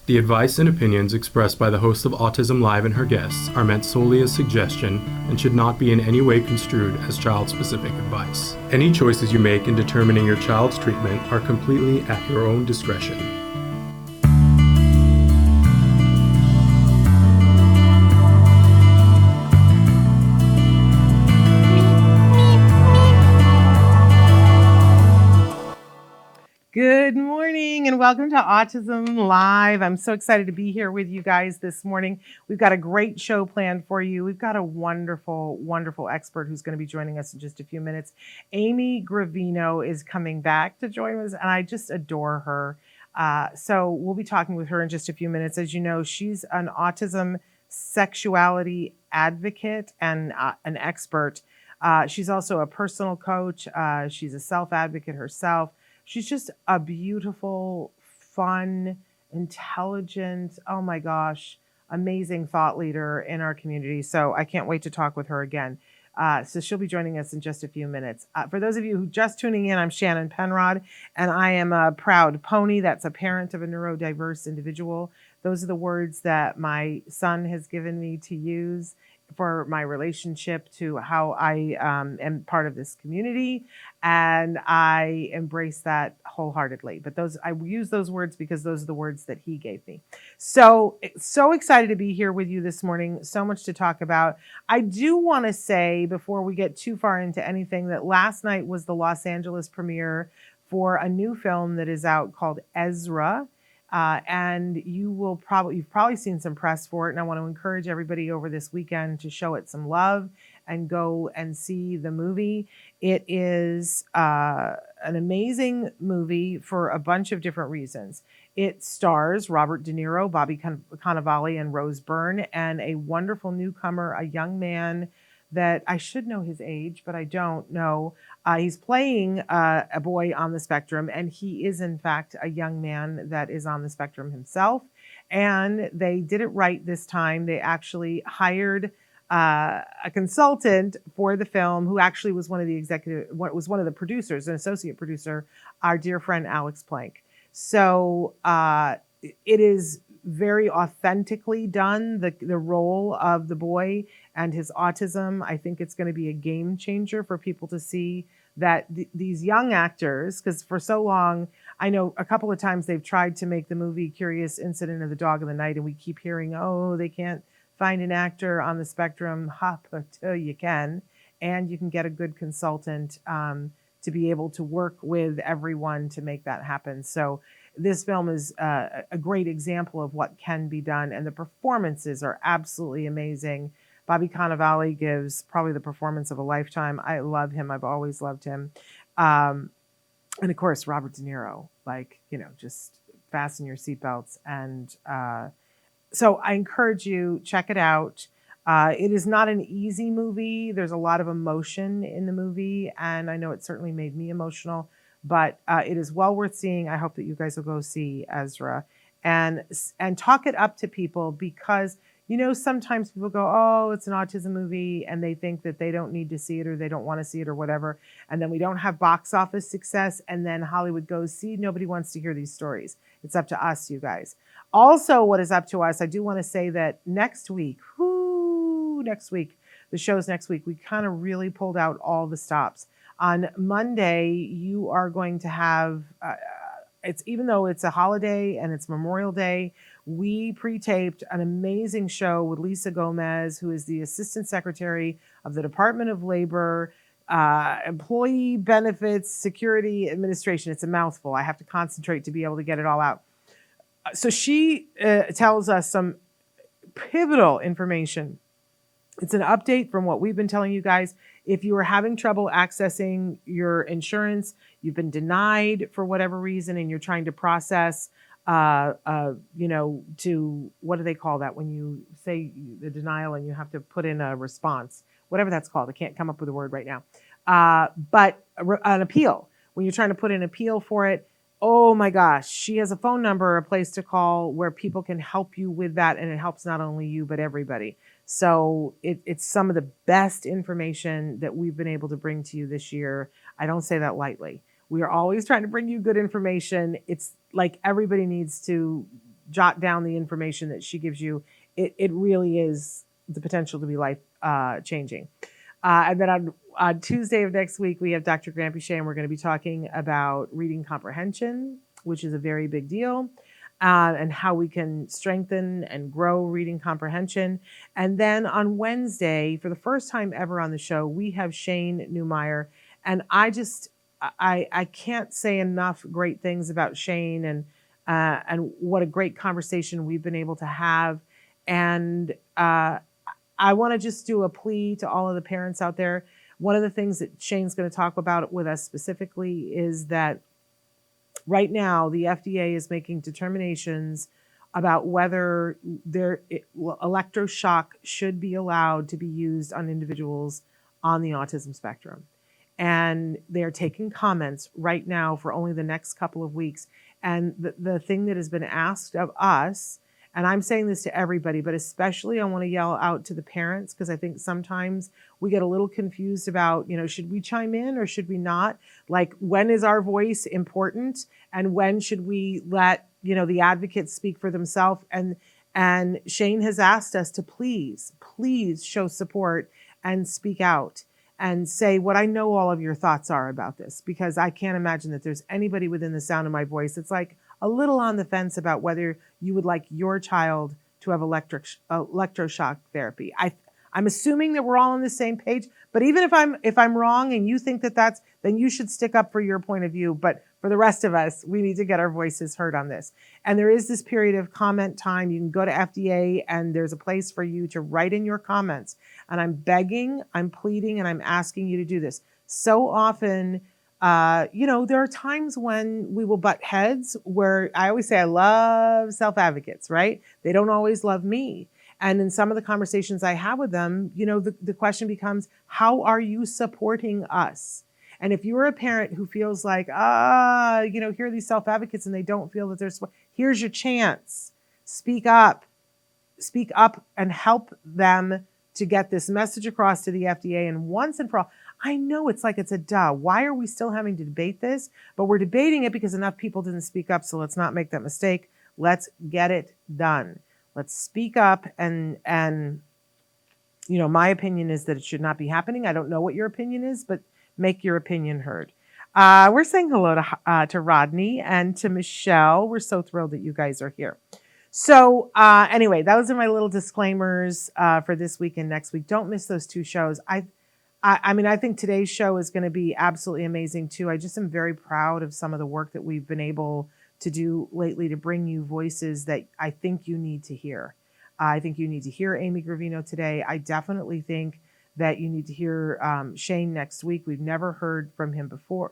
The advice and opinions expressed by the host of Autism Live and her guests are meant solely as suggestion and should not be in any way construed as child-specific advice. Any choices you make in determining your child's treatment are completely at your own discretion. Good morning and welcome to Autism Live. I'm so excited to be here with you guys this morning. We've got a great show planned for you. We've got a wonderful, wonderful expert who's going to be joining us in just a few minutes. Amy Gravino is coming back to join us, and I just adore her. So we'll be talking with her in just a few minutes. As you know, she's an autism sexuality advocate and an expert. She's also a personal coach. She's a self-advocate herself. She's just a beautiful, fun, intelligent, oh my gosh, amazing thought leader in our community. So I can't wait to talk with her again. So she'll be joining us in just a few minutes. For those of you who are just tuning in, I'm Shannon Penrod, and I am a proud pony. That's a parent of a neurodiverse individual. Those are the words that my son has given me to use for my relationship to how I am part of this community, and I embrace that wholeheartedly. But I use those words because those are the words that he gave me. So excited to be here with you this morning. So much to talk about. I do want to say before we get too far into anything that last night was the Los Angeles premiere for a new film that is out called Ezra. And you've probably seen some press for it, and I want to encourage everybody over this weekend to show it some love and go and see the movie. It is an amazing movie for a bunch of different reasons. It stars Robert De Niro, Bobby Cannavale, and Rose Byrne, and a wonderful newcomer, a young man that I should know his age, but I don't know. He's playing a boy on the spectrum, and he is, in fact, a young man that is on the spectrum himself. And they did it right this time. They actually hired a consultant for the film who actually was one of the producers, an associate producer, our dear friend Alex Plank. So it is very authentically done, the role of the boy and his autism. I think it's going to be a game changer for people to see that these young actors, because for so long, I know a couple of times they've tried to make the movie Curious Incident of the Dog in the Night, and we keep hearing, oh, they can't find an actor on the spectrum. You can, and you can get a good consultant to be able to work with everyone to make that happen. So this film is a great example of what can be done, and the performances are absolutely amazing. Bobby Cannavale gives probably the performance of a lifetime. I love him. I've always loved him. And of course, Robert De Niro, just fasten your seatbelts. And so I encourage you, check it out. It is not an easy movie. There's a lot of emotion in the movie, and I know it certainly made me emotional, but it is well worth seeing. I hope that you guys will go see Ezra and talk it up to people, because sometimes people go, oh, it's an autism movie, and they think that they don't need to see it or they don't want to see it or whatever. And then we don't have box office success, and then Hollywood goes, see, nobody wants to hear these stories. It's up to us, you guys. Also, what is up to us, I do want to say that next week, the show's next week, we kind of really pulled out all the stops. On Monday, you are going to have, even though it's a holiday and it's Memorial Day, we pre-taped an amazing show with Lisa Gomez, who is the Assistant Secretary of the Department of Labor, Employee Benefits Security Administration. It's a mouthful. I have to concentrate to be able to get it all out. So she tells us some pivotal information. It's an update from what we've been telling you guys. If you are having trouble accessing your insurance, you've been denied for whatever reason, and you're trying to process, to, what do they call that when you say the denial and you have to put in a response, whatever that's called. I can't come up with a word right now. But an appeal, when you're trying to put in an appeal for it, oh my gosh, she has a phone number, a place to call where people can help you with that. And it helps not only you, but everybody. So it's some of the best information that we've been able to bring to you this year. I don't say that lightly. We are always trying to bring you good information. It's like everybody needs to jot down the information that she gives you. It really is the potential to be life changing. And then on Tuesday of next week, we have Dr. Grant Boucher, and we're going to be talking about reading comprehension, which is a very big deal, and how we can strengthen and grow reading comprehension. And then on Wednesday, for the first time ever on the show, we have Shane Newmeyer. And I can't say enough great things about Shane and what a great conversation we've been able to have. And I want to just do a plea to all of the parents out there. One of the things that Shane's going to talk about with us specifically is that right now the FDA is making determinations about whether electroshock should be allowed to be used on individuals on the autism spectrum. And they're taking comments right now for only the next couple of weeks. And the thing that has been asked of us, and I'm saying this to everybody, but especially I want to yell out to the parents, because I think sometimes we get a little confused about, should we chime in or should we not? Like, when is our voice important? And when should we let, the advocates speak for themselves? And Shane has asked us to please show support and speak out and say what I know all of your thoughts are about this, because I can't imagine that there's anybody within the sound of my voice that's like a little on the fence about whether you would like your child to have electroshock therapy. I'm assuming that we're all on the same page, but even if I'm wrong and you think that then you should stick up for your point of view. But for the rest of us, we need to get our voices heard on this. And there is this period of comment time. You can go to FDA and there's a place for you to write in your comments. And I'm begging, I'm pleading, and I'm asking you to do this. So often, there are times when we will butt heads, where I always say I love self-advocates, right? They don't always love me. And in some of the conversations I have with them, the question becomes, how are you supporting us? And if you're a parent who feels like, here are these self-advocates and they don't feel that here's your chance. Speak up and help them to get this message across to the FDA. And once and for all, I know it's a duh. Why are we still having to debate this? But we're debating it because enough people didn't speak up. So let's not make that mistake. Let's get it done. Let's speak up. And my opinion is that it should not be happening. I don't know what your opinion is, but make your opinion heard. We're saying hello to Rodney and to Michelle. We're so thrilled that you guys are here. So anyway, those are my little disclaimers for this week and next week. Don't miss those two shows. I think today's show is going to be absolutely amazing too. I just am very proud of some of the work that we've been able to do lately to bring you voices that I think you need to hear. I think you need to hear Amy Gravino today. I definitely think that you need to hear Shane next week. We've never heard from them before.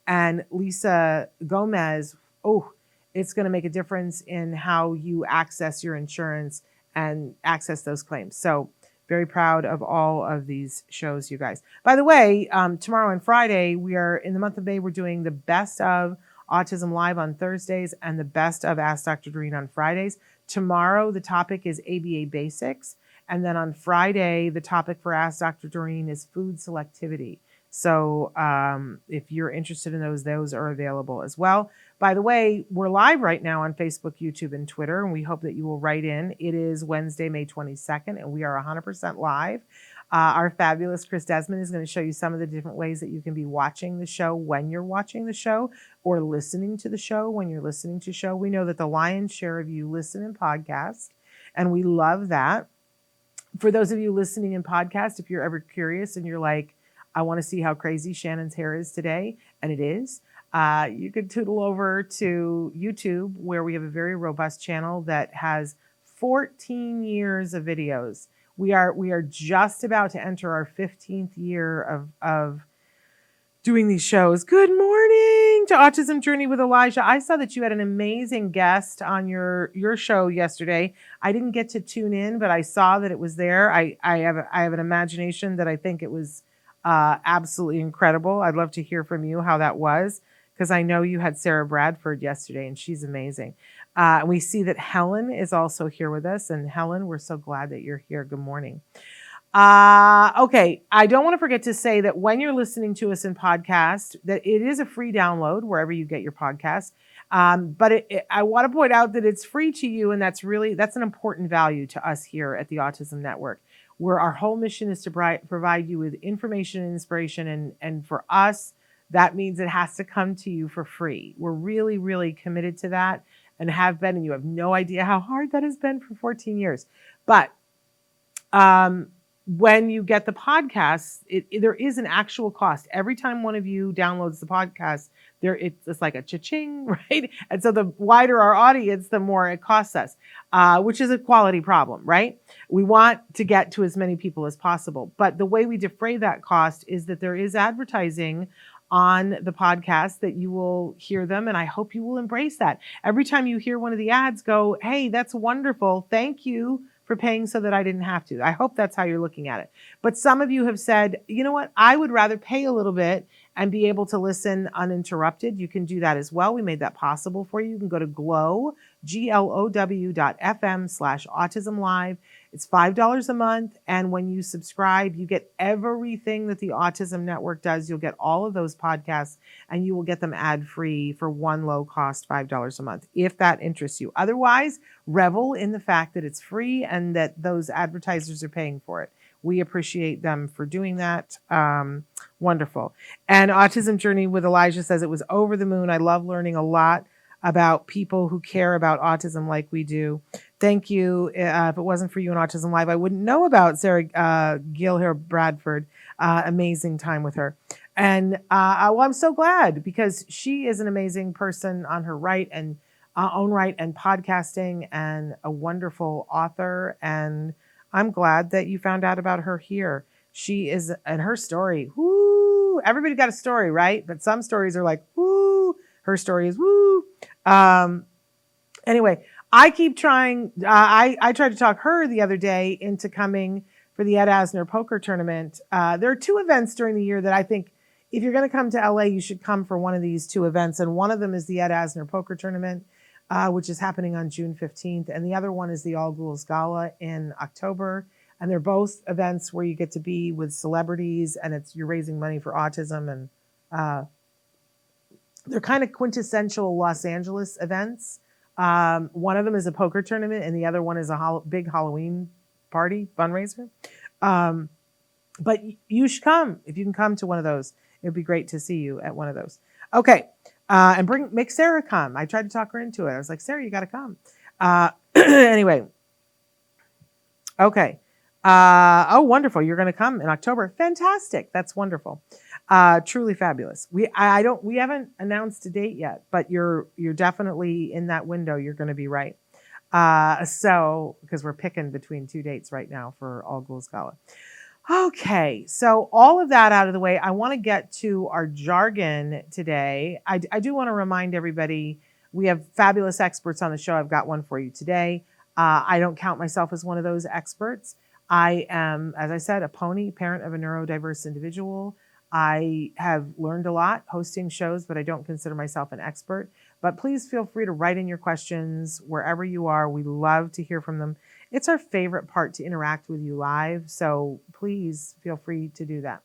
And Lisa Gomez, it's going to make a difference in how you access your insurance and access those claims. So very proud of all of these shows, you guys. By the way, tomorrow and Friday, we are in the month of May, we're doing the best of Autism Live on Thursdays and the best of Ask Dr. Doreen on Fridays. Tomorrow, the topic is ABA basics. And then on Friday, the topic for Ask Dr. Doreen is food selectivity. So if you're interested in those are available as well. By the way, we're live right now on Facebook, YouTube, and Twitter, and we hope that you will write in. It is Wednesday, May 22nd, and we are 100% live. Our fabulous Chris Desmond is going to show you some of the different ways that you can be watching the show when you're watching the show, or listening to the show when you're listening to the show. We know that the lion's share of you listen in podcasts, and we love that. For those of you listening in podcast, if you're ever curious and you're like, I want to see how crazy Shannon's hair is today, and it is, you could tootle over to YouTube, where we have a very robust channel that has 14 years of videos. We are just about to enter our 15th year of doing these shows. Good morning to Autism Journey with Elijah. I saw that you had an amazing guest on your show yesterday. I didn't get to tune in, but I saw that it was there. I have an imagination that I think it was absolutely incredible. I'd love to hear from you how that was, because I know you had Sarah Bradford yesterday, and she's amazing. We see that Helen is also here with us. And Helen, we're so glad that you're here. Good morning. Okay, I don't want to forget to say that when you're listening to us in podcast, that it is a free download wherever you get your podcast. But I want to point out that it's free to you, and that's an important value to us here at the Autism Network, where our whole mission is to provide you with information and inspiration, and for us, that means it has to come to you for free. We're really, really committed to that and have been, and you have no idea how hard that has been for 14 years. But when you get the podcast, there is an actual cost. Every time one of you downloads the podcast, it's like a cha-ching, right? And so the wider our audience, the more it costs us, which is a quality problem, right? We want to get to as many people as possible. But the way we defray that cost is that there is advertising on the podcast that you will hear them, and I hope you will embrace that. Every time you hear one of the ads, go, hey, that's wonderful. Thank you for paying so that I didn't have to. I hope that's how you're looking at it. But some of you have said, you know what? I would rather pay a little bit and be able to listen uninterrupted. You can do that as well. We made that possible for you. You can go to glow.fm/autism-live. It's $5 a month. And when you subscribe, you get everything that the Autism Network does. You'll get all of those podcasts, and you will get them ad-free for one low cost, $5 a month, if that interests you. Otherwise, revel in the fact that it's free and that those advertisers are paying for it. We appreciate them for doing that. Wonderful. And Autism Journey with Elijah says it was over the moon. I love learning a lot about people who care about autism like we do. Thank you. If it wasn't for you and Autism Live, I wouldn't know about Sarah Gilhere Bradford. Amazing time with her. And well, I'm so glad, because she is an amazing person on her right and own right, and podcasting, and a wonderful author. And I'm glad that you found out about her here. She is, and her story, whoo, everybody got a story, right? But some stories are like, whoo, her story is woo. Anyway, I keep trying. I tried to talk her the other day into coming for the Ed Asner poker tournament. There are two events during the year that I think if you're going to come to LA, you should come for one of these two events. And one of them is the Ed Asner poker tournament, which is happening on June 15th. And the other one is the All Ghouls Gala in October. And they're both events where you get to be with celebrities, and you're raising money for autism. And they're kind of quintessential Los Angeles events. One of them is a poker tournament, and the other one is a big Halloween party fundraiser. But you should come. If you can come to one of those, it would be great to see you at one of those. Okay. And make Sarah come. I tried to talk her into it. I was like, Sarah, you got to come. Anyway. Okay. Oh, wonderful. You're going to come in October. Fantastic. That's wonderful. Truly fabulous. We haven't announced a date yet, but you're definitely in that window. You're going to be right. So, because we're picking between two dates right now for All Ghouls Gala. Okay. So all of that out of the way, I want to get to our jargon today. I do want to remind everybody, we have fabulous experts on the show. I've got one for you today. I don't count myself as one of those experts. I am, as I said, a pony, parent of a neurodiverse individual. I have learned a lot hosting shows, but I don't consider myself an expert. But please feel free to write in your questions wherever you are. We love to hear from them. It's our favorite part to interact with you live, so please feel free to do that.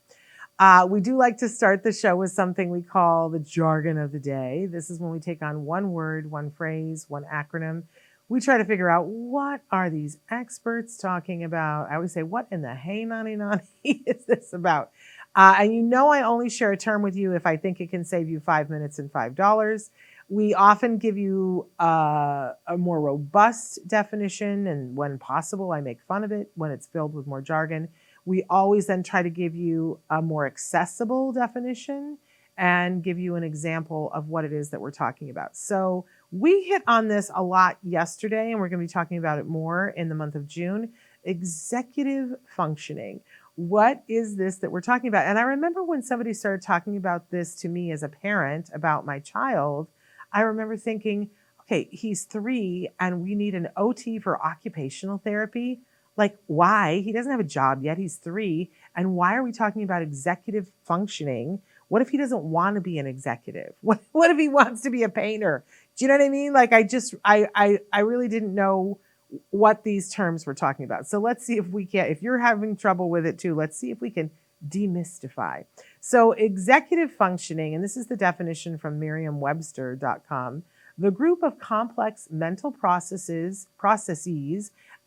We do like to start the show with something we call the jargon of the day. This is when we take on one word, one phrase, one acronym. We try to figure out, what are these experts talking about? I always say, what in the hey nani nani is this about? And you know I only share a term with you if I think it can save you 5 minutes and $5. We often give you a more robust definition, and when possible, I make fun of it when it's filled with more jargon. We always then try to give you a more accessible definition and give you an example of what it is that we're talking about. So we hit on this a lot yesterday, and we're going to be talking about it more in the month of June. Executive functioning. What is this that we're talking about? And I remember when somebody started talking about this to me as a parent about my child, I remember thinking, okay, he's 3 and we need an OT for occupational therapy. Like, why? He doesn't have a job yet. He's 3. And why are we talking about executive functioning? What if he doesn't want to be an executive? What if he wants to be a painter? Do you know what I mean? Like, I really didn't know what these terms were talking about. So let's see if we can, if you're having trouble with it too, let's see if we can demystify. So executive functioning, and this is the definition from Merriam-Webster.com. The group of complex mental processes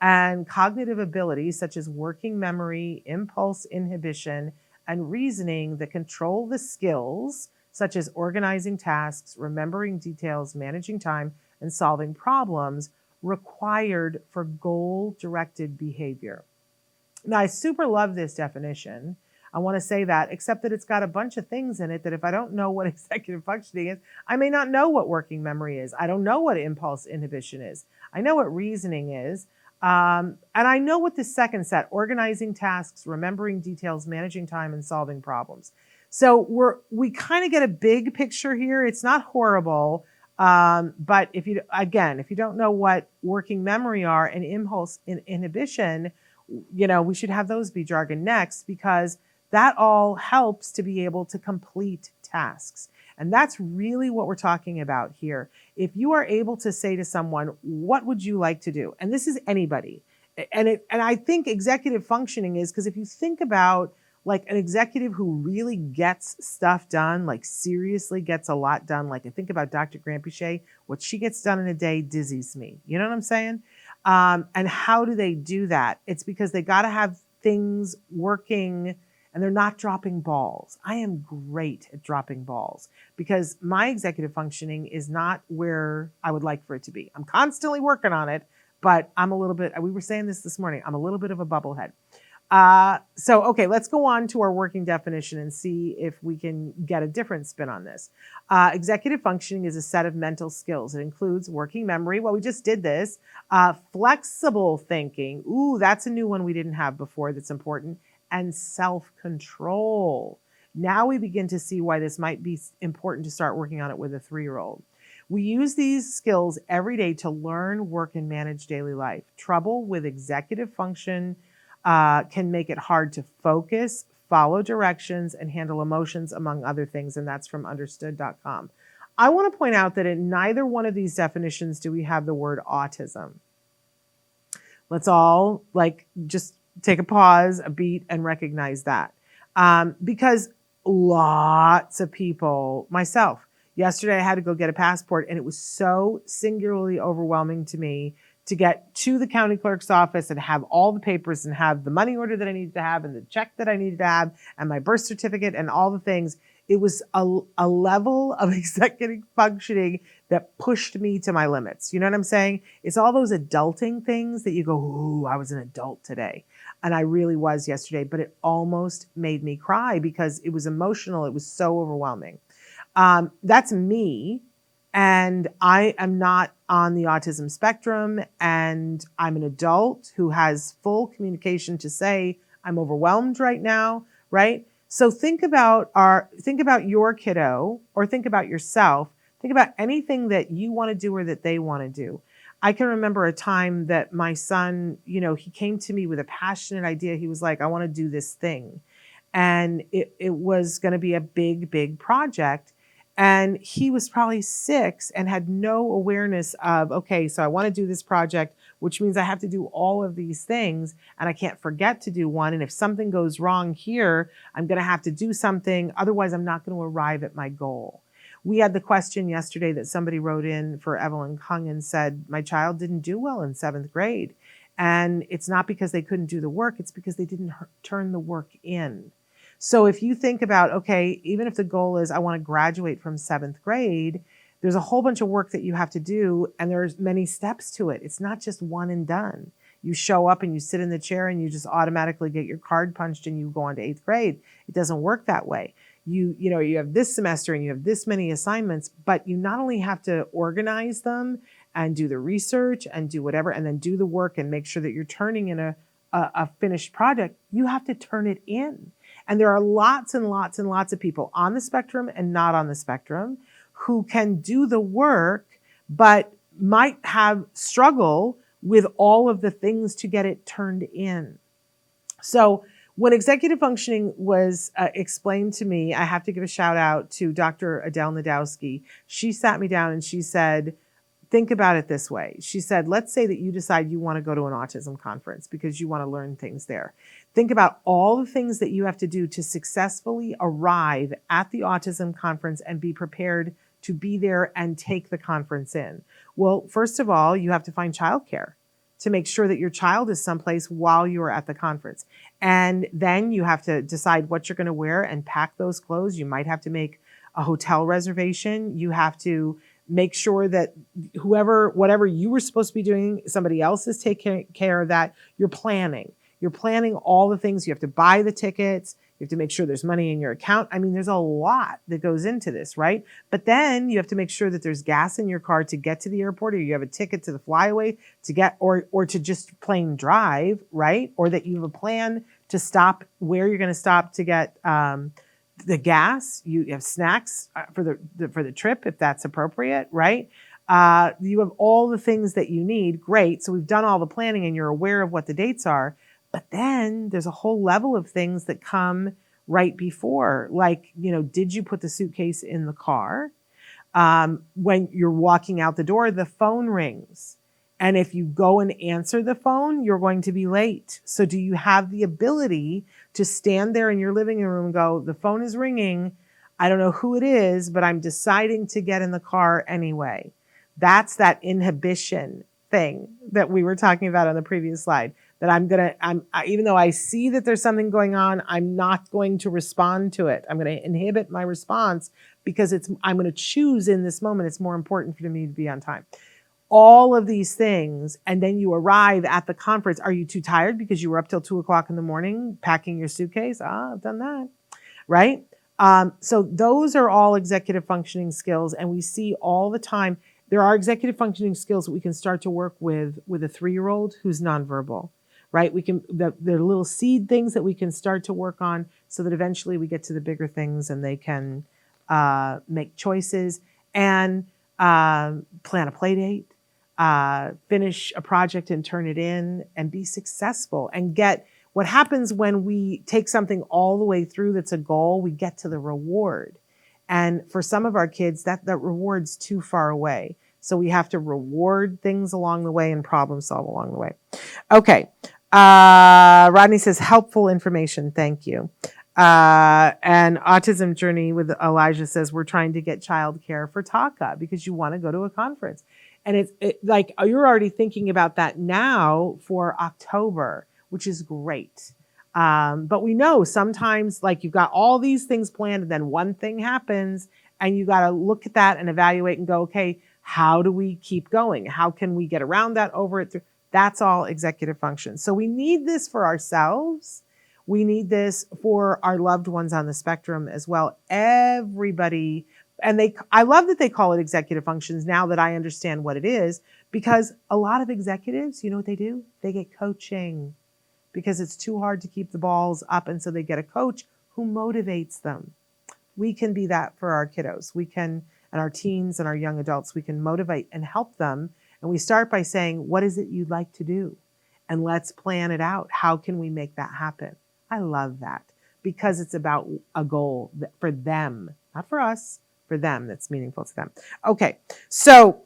and cognitive abilities such as working memory, impulse inhibition, and reasoning that control the skills such as organizing tasks, remembering details, managing time, and solving problems required for goal-directed behavior. Now, I super love this definition. I want to say that, except that it's got a bunch of things in it that if I don't know what executive functioning is, I may not know what working memory is. I don't know what impulse inhibition is. I know what reasoning is. And I know what the second set, organizing tasks, remembering details, managing time, and solving problems. So we kind of get a big picture here. It's not horrible. But if you don't know what working memory are and impulse inhibition, we should have those be jargon next, because that all helps to be able to complete tasks. And that's really what we're talking about here. If you are able to say to someone, what would you like to do? And this is anybody. And I think executive functioning is, because if you think about like an executive who really gets stuff done, like seriously gets a lot done, like I think about Dr. Grampiche, what she gets done in a day dizzies me. You know what I'm saying? And how do they do that? It's because they got to have things working and they're not dropping balls. I am great at dropping balls because my executive functioning is not where I would like for it to be. I'm constantly working on it, but I'm a little bit, we were saying this morning, I'm a little bit of a bubblehead. Okay, let's go on to our working definition and see if we can get a different spin on this. Executive functioning is a set of mental skills. It includes working memory. Well, we just did this. Flexible thinking. Ooh, that's a new one we didn't have before that's important. And self-control. Now we begin to see why this might be important to start working on it with a 3-year-old. We use these skills every day to learn, work, and manage daily life. Trouble with executive function can make it hard to focus, follow directions, and handle emotions, among other things. And that's from understood.com. I want to point out that in neither one of these definitions do we have the word autism. Let's all just take a pause, a beat, and recognize that. Because lots of people, myself, yesterday I had to go get a passport, and it was so singularly overwhelming to me to get to the county clerk's office and have all the papers and have the money order that I needed to have and the check that I needed to have and my birth certificate and all the things. It was a level of executive functioning that pushed me to my limits. You know what I'm saying? It's all those adulting things that you go, ooh, I was an adult today. And I really was yesterday, but it almost made me cry because it was emotional. It was so overwhelming. That's me. And I am not on the autism spectrum, and I'm an adult who has full communication to say, I'm overwhelmed right now, right? So think about your kiddo, or think about yourself. Think about anything that you want to do or that they want to do. I can remember a time that my son, he came to me with a passionate idea. He was like, I want to do this thing. And it was going to be a big, big project. And he was probably 6 and had no awareness of, okay, so I want to do this project, which means I have to do all of these things and I can't forget to do one. And if something goes wrong here, I'm going to have to do something. Otherwise, I'm not going to arrive at my goal. We had the question yesterday that somebody wrote in for Evelyn Kung and said, my child didn't do well in 7th grade. And it's not because they couldn't do the work. It's because they didn't turn the work in. So if you think about, okay, even if the goal is I want to graduate from 7th grade, there's a whole bunch of work that you have to do, and there's many steps to it. It's not just one and done. You show up and you sit in the chair and you just automatically get your card punched and you go on to 8th grade. It doesn't work that way. You have this semester and you have this many assignments, but you not only have to organize them and do the research and do whatever, and then do the work and make sure that you're turning in a finished project, you have to turn it in. And there are lots and lots and lots of people on the spectrum and not on the spectrum who can do the work, but might have struggle with all of the things to get it turned in. So when executive functioning was explained to me, I have to give a shout out to Dr. Adele Nadowski. She sat me down and she said, think about it this way. She said, let's say that you decide you want to go to an autism conference because you want to learn things there. Think about all the things that you have to do to successfully arrive at the autism conference and be prepared to be there and take the conference in? Well, first of all, you have to find childcare to make sure that your child is someplace while you are at the conference. And then you have to decide what you're going to wear and pack those clothes. You might have to make a hotel reservation. You have to make sure that whatever you were supposed to be doing, somebody else is taking care of that. You're planning all the things. You have to buy the tickets. You have to make sure there's money in your account. I mean, there's a lot that goes into this, right? But then you have to make sure that there's gas in your car to get to the airport, or you have a ticket to the flyaway to get, or to just plain drive, right? Or that you have a plan to stop where you're going to stop to get the gas. You have snacks for the trip if that's appropriate, right? You have all the things that you need. Great. So we've done all the planning and you're aware of what the dates are. But then there's a whole level of things that come right before, like, did you put the suitcase in the car? When you're walking out the door, the phone rings. And if you go and answer the phone, you're going to be late. So do you have the ability to stand there in your living room and go, the phone is ringing. I don't know who it is, but I'm deciding to get in the car anyway. That's that inhibition thing that we were talking about on the previous slide. That even though I see that there's something going on, I'm not going to respond to it. I'm going to inhibit my response because I'm going to choose in this moment. It's more important for me to be on time. All of these things. And then you arrive at the conference. Are you too tired because you were up till 2:00 in the morning packing your suitcase? I've done that. Right? So those are all executive functioning skills. And we see all the time, there are executive functioning skills that we can start to work with a 3-year-old who's nonverbal. Right? There are little seed things that we can start to work on so that eventually we get to the bigger things and they can make choices and plan a play date, finish a project and turn it in and be successful and get what happens when we take something all the way through that's a goal, we get to the reward. And for some of our kids, that reward's too far away. So we have to reward things along the way and problem solve along the way. Okay. Rodney says, helpful information. Thank you. And Autism Journey with Elijah says, we're trying to get childcare for Taka because you want to go to a conference. And it's like, you're already thinking about that now for October, which is great. But we know sometimes, like, you've got all these things planned and then one thing happens and you got to look at that and evaluate and go, okay, how do we keep going? How can we get around that, over it? That's all executive function. So we need this for ourselves. We need this for our loved ones on the spectrum as well. Everybody, and I love that they call it executive functions now that I understand what it is, because a lot of executives, you know what they do? They get coaching because it's too hard to keep the balls up. And so they get a coach who motivates them. We can be that for our kiddos. We can, and our teens and our young adults, we can motivate and help them. And we start by saying, what is it you'd like to do? And let's plan it out. How can we make that happen? I love that because it's about a goal for them, not for us, for them, that's meaningful to them. Okay, so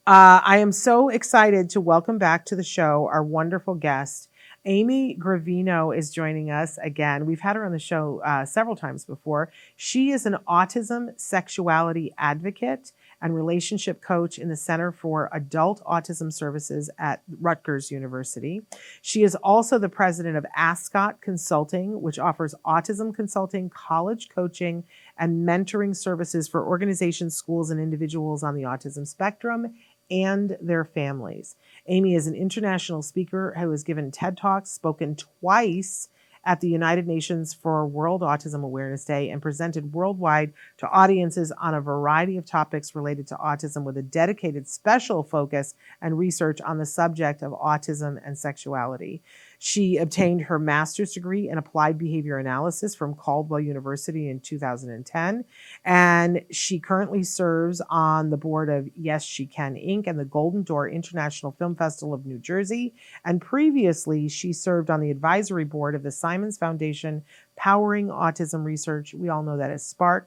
I am so excited to welcome back to the show our wonderful guest. Amy Gravino is joining us again. We've had her on the show several times before. She is an autism sexuality advocate and relationship coach in the Center for Adult Autism Services at Rutgers University. She is also the president of Ascot Consulting, which offers autism consulting, college coaching, and mentoring services for organizations, schools, and individuals on the autism spectrum and their families. Amy is an international speaker who has given TED Talks, spoken twice at the United Nations for World Autism Awareness Day, and presented worldwide to audiences on a variety of topics related to autism, with a dedicated special focus and research on the subject of autism and sexuality. She obtained her master's degree in applied behavior analysis from Caldwell University in 2010, and she currently serves on the board of Yes She Can Inc. and the Golden Door International Film Festival of New Jersey. And previously, she served on the advisory board of the Simons Foundation, Powering Autism Research. We all know that as SPARC.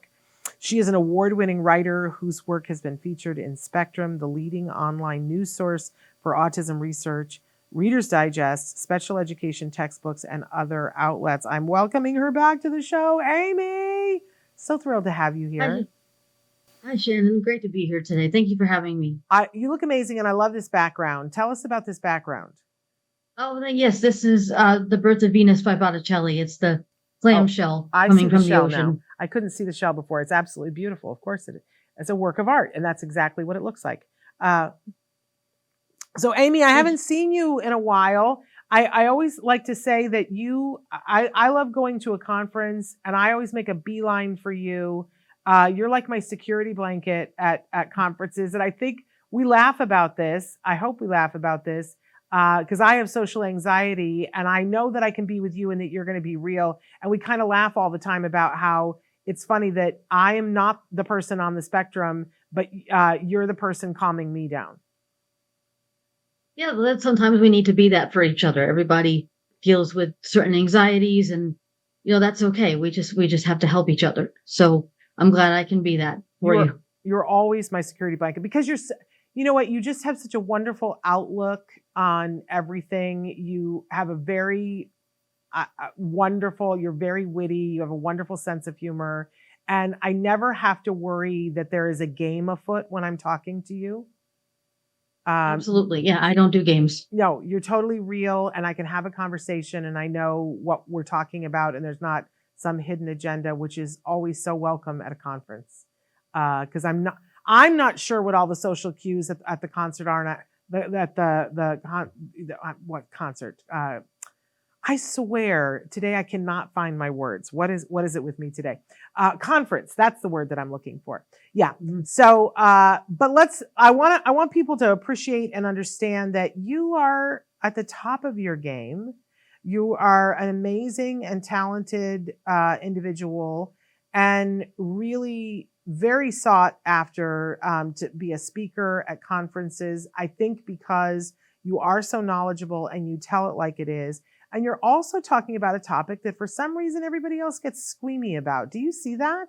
She is an award-winning writer whose work has been featured in Spectrum, the leading online news source for autism research, Reader's Digest, special education textbooks, and other outlets. I'm welcoming her back to the show. Amy, so thrilled to have you here. Hi, Shannon. Great to be here today. Thank you for having me. You look amazing, and I love this background. Tell us about this background. Oh, then, yes, this is The Birth of Venus by Botticelli. It's the Oh, clamshell I see coming the from the shell now. ocean. I couldn't see the shell before. It's absolutely beautiful. Of course it is. It's a work of art, and that's exactly what it looks like. So, Amy, I haven't seen you in a while. I always like to say that I love going to a conference, and I always make a beeline for you. You're like my security blanket at conferences, and I think we laugh about this. I hope we laugh about this because I have social anxiety, and I know that I can be with you and that you're going to be real. And we kind of laugh all the time about how it's funny that I am not the person on the spectrum, but you're the person calming me down. Yeah, well, sometimes we need to be that for each other. Everybody deals with certain anxieties, and that's okay. We just have to help each other. So I'm glad I can be that for you. You're always my security blanket because you know what? You just have such a wonderful outlook on everything. You have a very wonderful, you're very witty. You have a wonderful sense of humor. And I never have to worry that there is a game afoot when I'm talking to you. Absolutely. Yeah, I don't do games. No, you're totally real, and I can have a conversation, and I know what we're talking about, and there's not some hidden agenda, which is always so welcome at a conference. Because I'm not sure what all the social cues at the concert are. What concert? I swear today I cannot find my words. What is it with me today? Conference. That's the word that I'm looking for. Yeah. So, but I want people to appreciate and understand that you are at the top of your game. You are an amazing and talented individual, and really very sought after to be a speaker at conferences. I think because you are so knowledgeable and you tell it like it is. And you're also talking about a topic that for some reason everybody else gets squeamy about. Do you see that?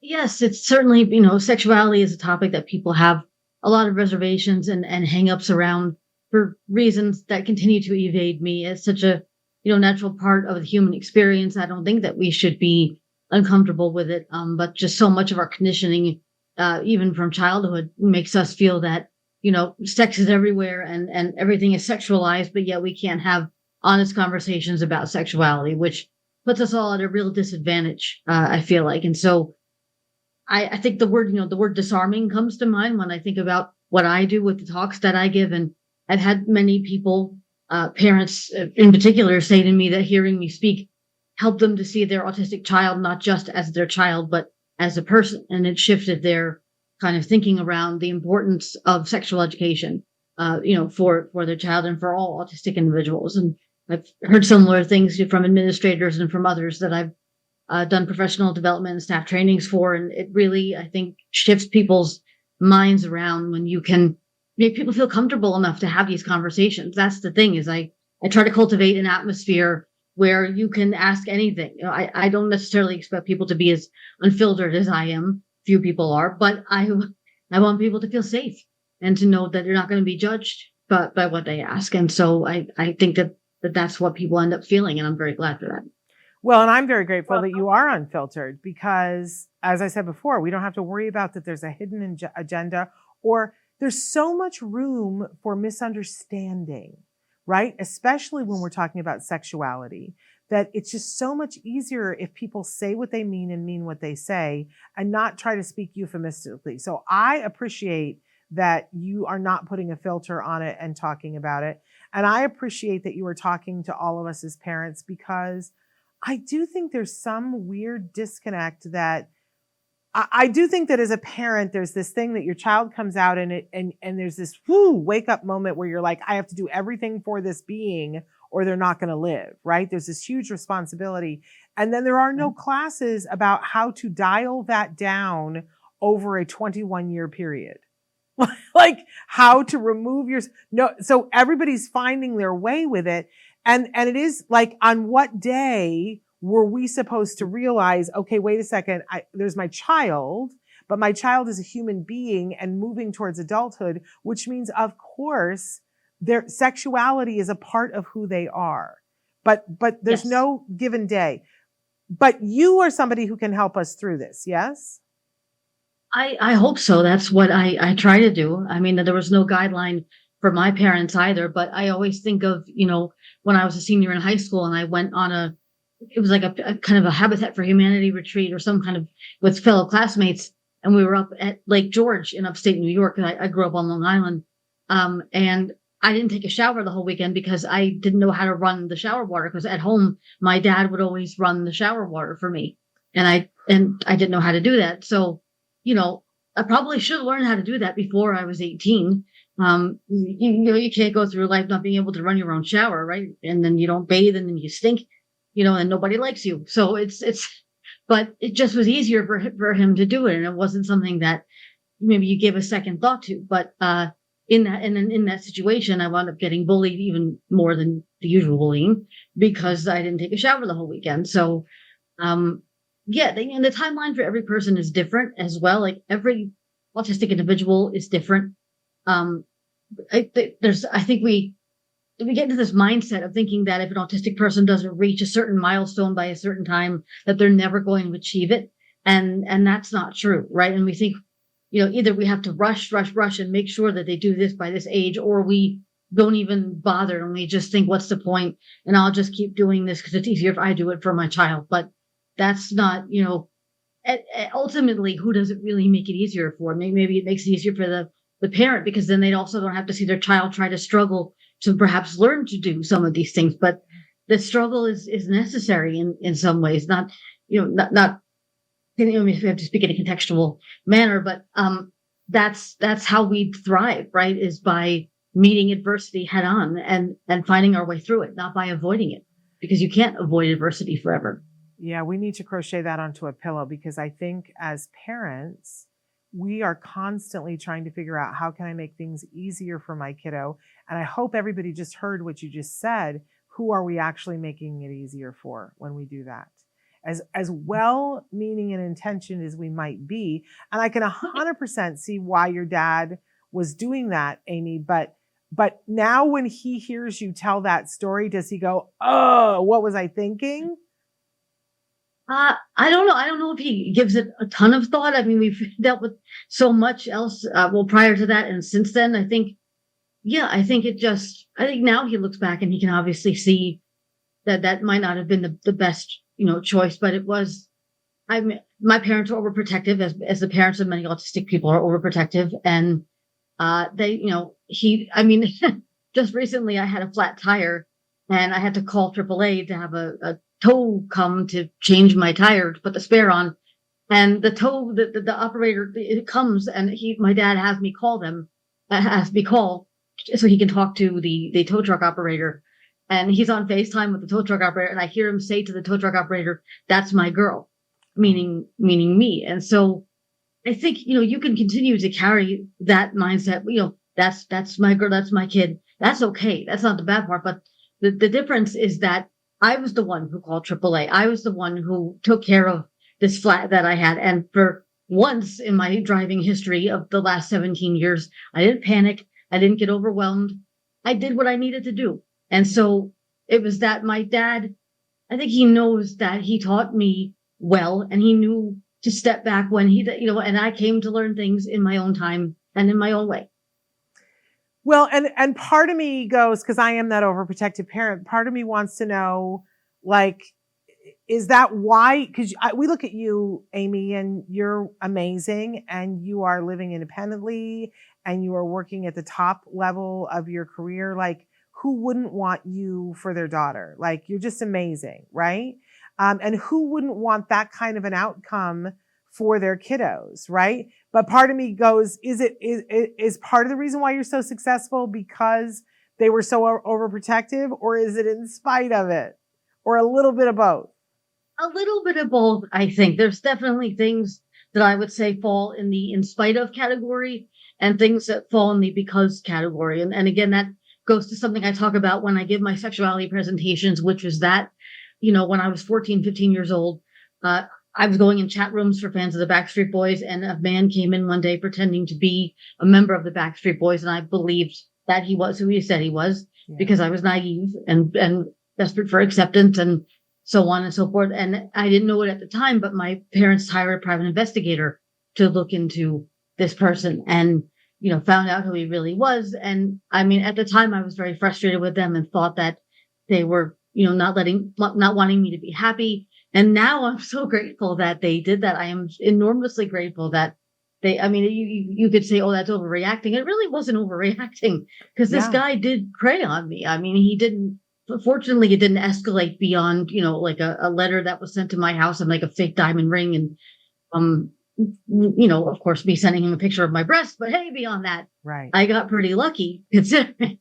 Yes, it's certainly, sexuality is a topic that people have a lot of reservations and hangups around for reasons that continue to evade me. It's such a, natural part of the human experience. I don't think that we should be uncomfortable with it. But just so much of our conditioning, even from childhood, makes us feel that, sex is everywhere and everything is sexualized, but yet we can't have honest conversations about sexuality, which puts us all at a real disadvantage, I feel like. And so I think the word disarming comes to mind when I think about what I do with the talks that I give. And I've had many people, parents in particular, say to me that hearing me speak helped them to see their autistic child not just as their child, but as a person. And it shifted their kind of thinking around the importance of sexual education, for their child and for all autistic individuals. And I've heard similar things from administrators and from others that I've done professional development and staff trainings for. And it really, I think, shifts people's minds around when you can make people feel comfortable enough to have these conversations. That's the thing is I try to cultivate an atmosphere where you can ask anything. I don't necessarily expect people to be as unfiltered as I am. Few people are, but I want people to feel safe and to know that they're not going to be judged by what they ask. And so I think that's what people end up feeling. And I'm very glad for that. Well, and I'm very grateful that you are unfiltered because, as I said before, we don't have to worry about that there's a hidden agenda or there's so much room for misunderstanding, right? Especially when we're talking about sexuality, that it's just so much easier if people say what they mean and mean what they say and not try to speak euphemistically. So I appreciate that you are not putting a filter on it and talking about it. And I appreciate that you are talking to all of us as parents because I do think there's some weird disconnect that I do think that as a parent, there's this thing that your child comes out and there's this wake up moment where you're like, I have to do everything for this being or they're not going to live, right? There's this huge responsibility. And then there are no classes about how to dial that down over a 21-year period. Like how to remove so everybody's finding their way with it. And it is like, on what day were we supposed to realize, okay, wait a second, there's my child, but my child is a human being and moving towards adulthood, which means, of course, their sexuality is a part of who they are. But there's no given day. But you are somebody who can help us through this, yes? I hope so. That's what I try to do. I mean, there was no guideline for my parents either, but I always think of, when I was a senior in high school and I went on it was like a kind of a Habitat for Humanity retreat or some kind of with fellow classmates. And we were up at Lake George in upstate New York. And I grew up on Long Island. And I didn't take a shower the whole weekend because I didn't know how to run the shower water. Because at home, my dad would always run the shower water for me. And I didn't know how to do that. So, I probably should learn how to do that before I was 18. You can't go through life not being able to run your own shower, right? And then you don't bathe and then you stink, and nobody likes you. So but it just was easier for him to do it. And it wasn't something that maybe you gave a second thought to. But in that situation, I wound up getting bullied even more than the usual bullying because I didn't take a shower the whole weekend. So, and the timeline for every person is different as well. Like every autistic individual is different. I think we get into this mindset of thinking that if an autistic person doesn't reach a certain milestone by a certain time, that they're never going to achieve it. And that's not true, right? And we think, either we have to rush and make sure that they do this by this age, or we don't even bother and we just think, what's the point? And I'll just keep doing this because it's easier if I do it for my child. But that's not, ultimately, who does it really make it easier for? Maybe it makes it easier for the parent, because then they also don't have to see their child try to struggle to perhaps learn to do some of these things. But the struggle is necessary in some ways, not if we have to speak in a contextual manner, but that's how we thrive, right? Is by meeting adversity head on and finding our way through it, not by avoiding it, because you can't avoid adversity forever. Yeah, we need to crochet that onto a pillow, because I think as parents, we are constantly trying to figure out, how can I make things easier for my kiddo? And I hope everybody just heard what you just said. Who are we actually making it easier for when we do that? As well-meaning and intentioned as we might be. And I can 100% see why your dad was doing that, Amy. But now when he hears you tell that story, does he go, oh, what was I thinking? I don't know. I don't know if he gives it a ton of thought. I mean, we've dealt with so much else, prior to that and since then. I think now he looks back and he can obviously see that might not have been the best, choice, but it was. My parents are overprotective, as the parents of many autistic people are overprotective, and just recently I had a flat tire and I had to call AAA to have a tow come to change my tire, to put the spare on. And the tow, the operator, it comes and my dad has me call so he can talk to the tow truck operator. And he's on FaceTime with the tow truck operator, and I hear him say to the tow truck operator, "That's my girl," meaning me. And so I think, you can continue to carry that mindset. That's my girl, that's my kid. That's okay. That's not the bad part. But the difference is that I was the one who called AAA. I was the one who took care of this flat that I had. And for once in my driving history of the last 17 years, I didn't panic. I didn't get overwhelmed. I did what I needed to do. And so it was that my dad, I think he knows that he taught me well, and he knew to step back when and I came to learn things in my own time and in my own way. Well, and part of me goes, because I am that overprotective parent, part of me wants to know, like, is that why? Because we look at you, Amy, and you're amazing, and you are living independently, and you are working at the top level of your career. Like, who wouldn't want you for their daughter? Like, you're just amazing, right? And who wouldn't want that kind of an outcome for their kiddos, right? But part of me goes, is part of the reason why you're so successful because they were so overprotective, or is it in spite of it, or a little bit of both? A little bit of both, I think. There's definitely things that I would say fall in the in spite of category, and things that fall in the because category. And again, that goes to something I talk about when I give my sexuality presentations, which is that, when I was 14, 15 years old, I was going in chat rooms for fans of the Backstreet Boys, and a man came in one day pretending to be a member of the Backstreet Boys, and I believed that he was who he said he was, because I was naive and desperate for acceptance and so on and so forth. And I didn't know it at the time, but my parents hired a private investigator to look into this person and, found out who he really was. And I mean, at the time I was very frustrated with them and thought that they were, not wanting me to be happy. And now I'm so grateful that they did that. I am enormously grateful that you could say, oh, that's overreacting. It really wasn't overreacting because this guy did prey on me. I mean, fortunately, it didn't escalate beyond, like a letter that was sent to my house and like a fake diamond ring. And, of course, me sending him a picture of my breast. But hey, beyond that, right, I got pretty lucky considering.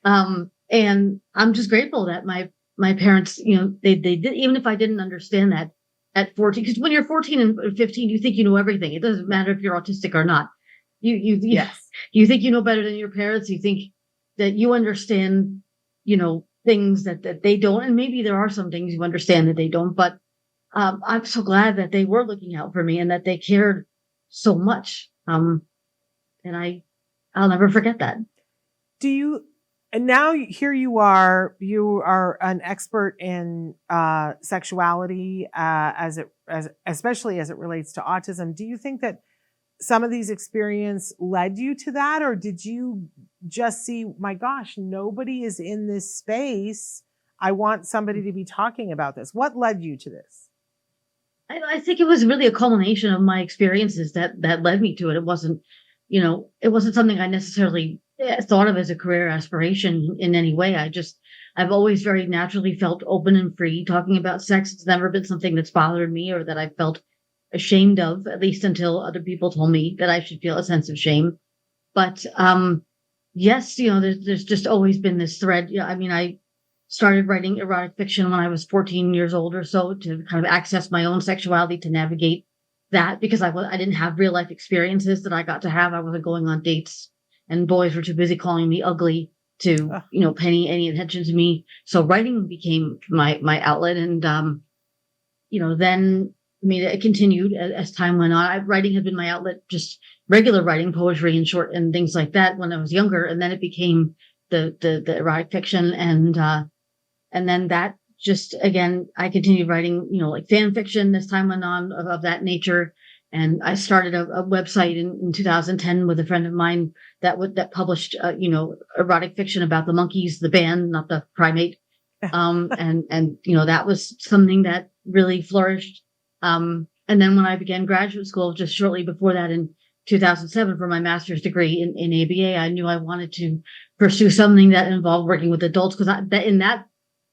And I'm just grateful that my parents, they did, even if I didn't understand that at 14, because when you're 14 and 15, you think you know everything. It doesn't matter if you're autistic or not. Yes. You think you know better than your parents. You think that you understand, things that they don't. And maybe there are some things you understand that they don't, but I'm so glad that they were looking out for me and that they cared so much. And I'll never forget that. And now here you are an expert in sexuality, especially as it relates to autism. Do you think that some of these experiences led you to that, or did you just see, my gosh, nobody is in this space. I want somebody to be talking about this. What led you to this? I think it was really a culmination of my experiences that led me to it. It wasn't something I necessarily thought of as a career aspiration in any way. I've always very naturally felt open and free talking about sex. It's never been something that's bothered me or that I felt ashamed of, at least until other people told me that I should feel a sense of shame. But yes, there's just always been this thread. I started writing erotic fiction when I was 14 years old or so to kind of access my own sexuality, to navigate that, because I didn't have real life experiences that I got to have. I wasn't going on dates, and boys were too busy calling me ugly to, pay any attention to me. So writing became my outlet. And, then, it continued as time went on. Writing had been my outlet, just regular writing, poetry and short and things like that when I was younger. And then it became the erotic fiction. And then that just, again, I continued writing, like fan fiction as time went on of that nature. And I started a website in 2010 with a friend of mine that published, erotic fiction about the monkeys, the band, not the primate. And that was something that really flourished. And then when I began graduate school, just shortly before that in 2007 for my master's degree in ABA, I knew I wanted to pursue something that involved working with adults, because in that